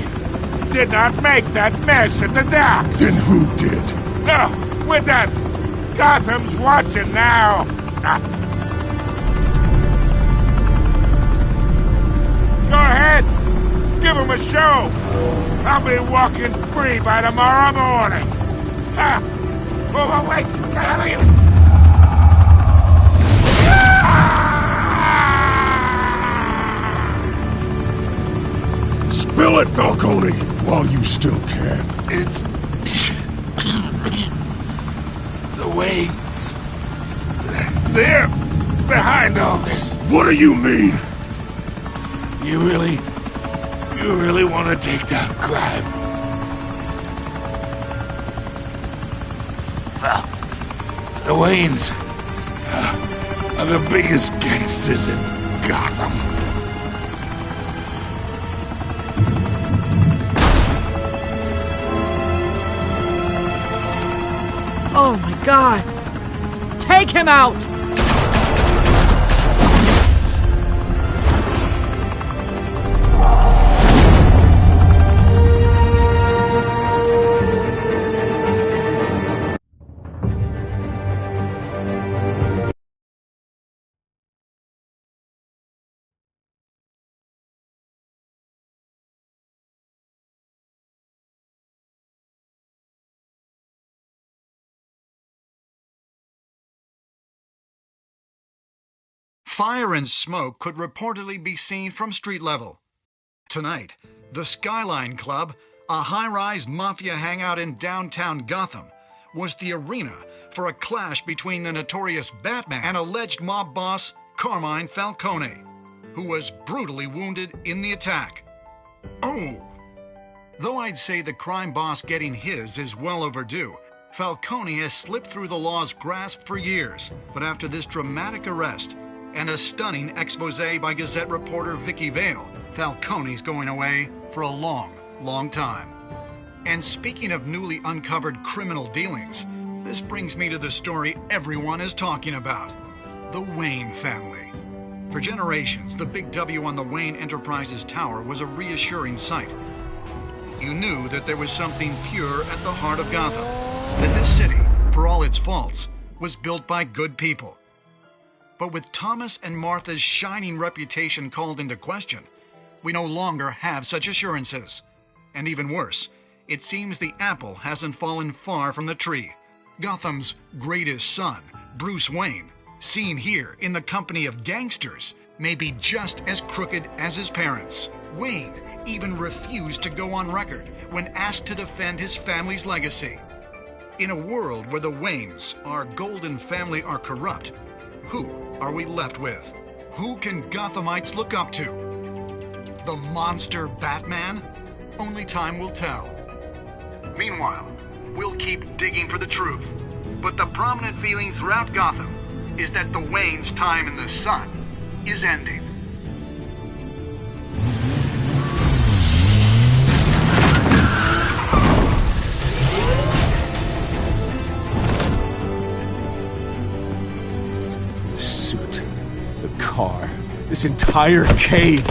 did not make that mess at the docks. Then who did? No, we're done. Gotham's watching now. Go ahead. Give him a show. I'll be walking free by tomorrow morning. Oh, wait. What the hell are you? Spill it, Falcone, while you still can. It's... the Waynes. They're behind all this. What do you mean? You really want to take down crime? Well, the Waynes are the biggest gangsters in Gotham. Oh my God! Take him out! Fire and smoke could reportedly be seen from street level. Tonight, the Skyline Club, a high-rise mafia hangout in downtown Gotham, was the arena for a clash between the notorious Batman and alleged mob boss Carmine Falcone, who was brutally wounded in the attack. Oh! Though I'd say the crime boss getting his is well overdue, Falcone has slipped through the law's grasp for years, but after this dramatic arrest and a stunning expose by Gazette reporter Vicky Vale, Falcone's going away for a long, long time. And speaking of newly uncovered criminal dealings, this brings me to the story everyone is talking about: the Wayne family. For generations, the big W on the Wayne Enterprises Tower was a reassuring sight. You knew that there was something pure at the heart of Gotham, that this city, for all its faults, was built by good people. But with Thomas and Martha's shining reputation called into question, we no longer have such assurances. And even worse, it seems the apple hasn't fallen far from the tree. Gotham's greatest son, Bruce Wayne, seen here in the company of gangsters, may be just as crooked as his parents. Wayne even refused to go on record when asked to defend his family's legacy. In a world where the Waynes, our golden family, are corrupt, who are we left with? Who can Gothamites look up to? The monster Batman? Only time will tell. Meanwhile, we'll keep digging for the truth. But the prominent feeling throughout Gotham is that the Waynes' time in the sun is ending. Car. This entire cave.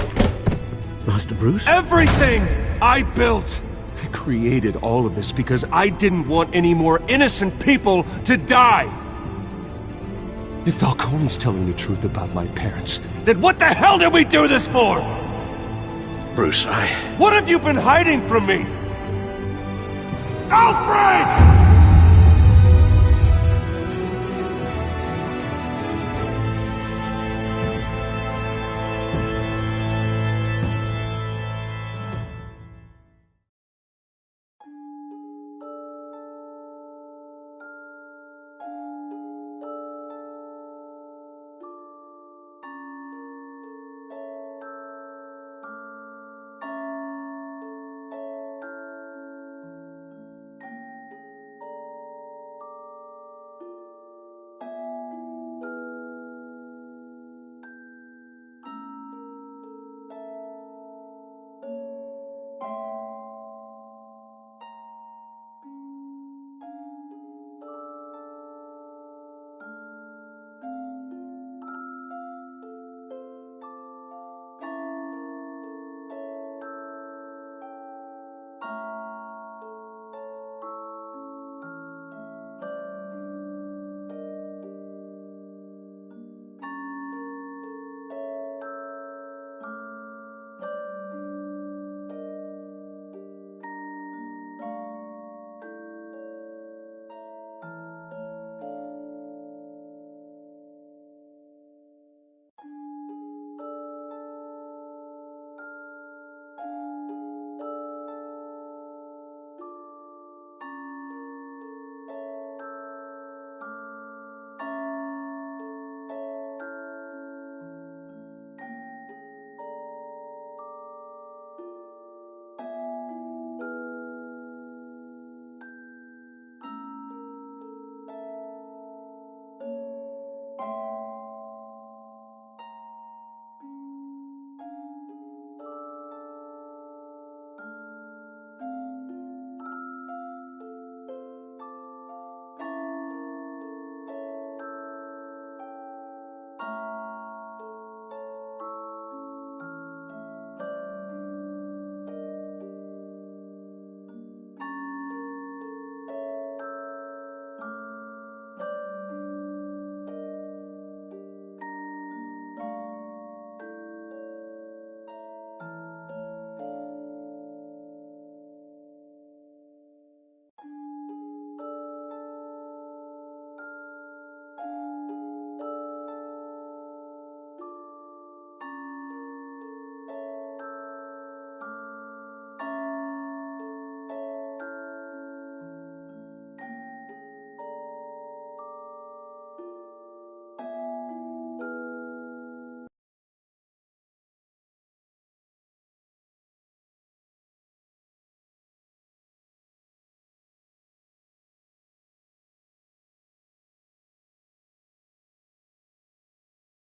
Master Bruce? Everything I built. I created all of this because I didn't want any more innocent people to die. If Falcone's telling the truth about my parents, then what the hell did we do this for? Bruce, What have you been hiding from me? Alfred!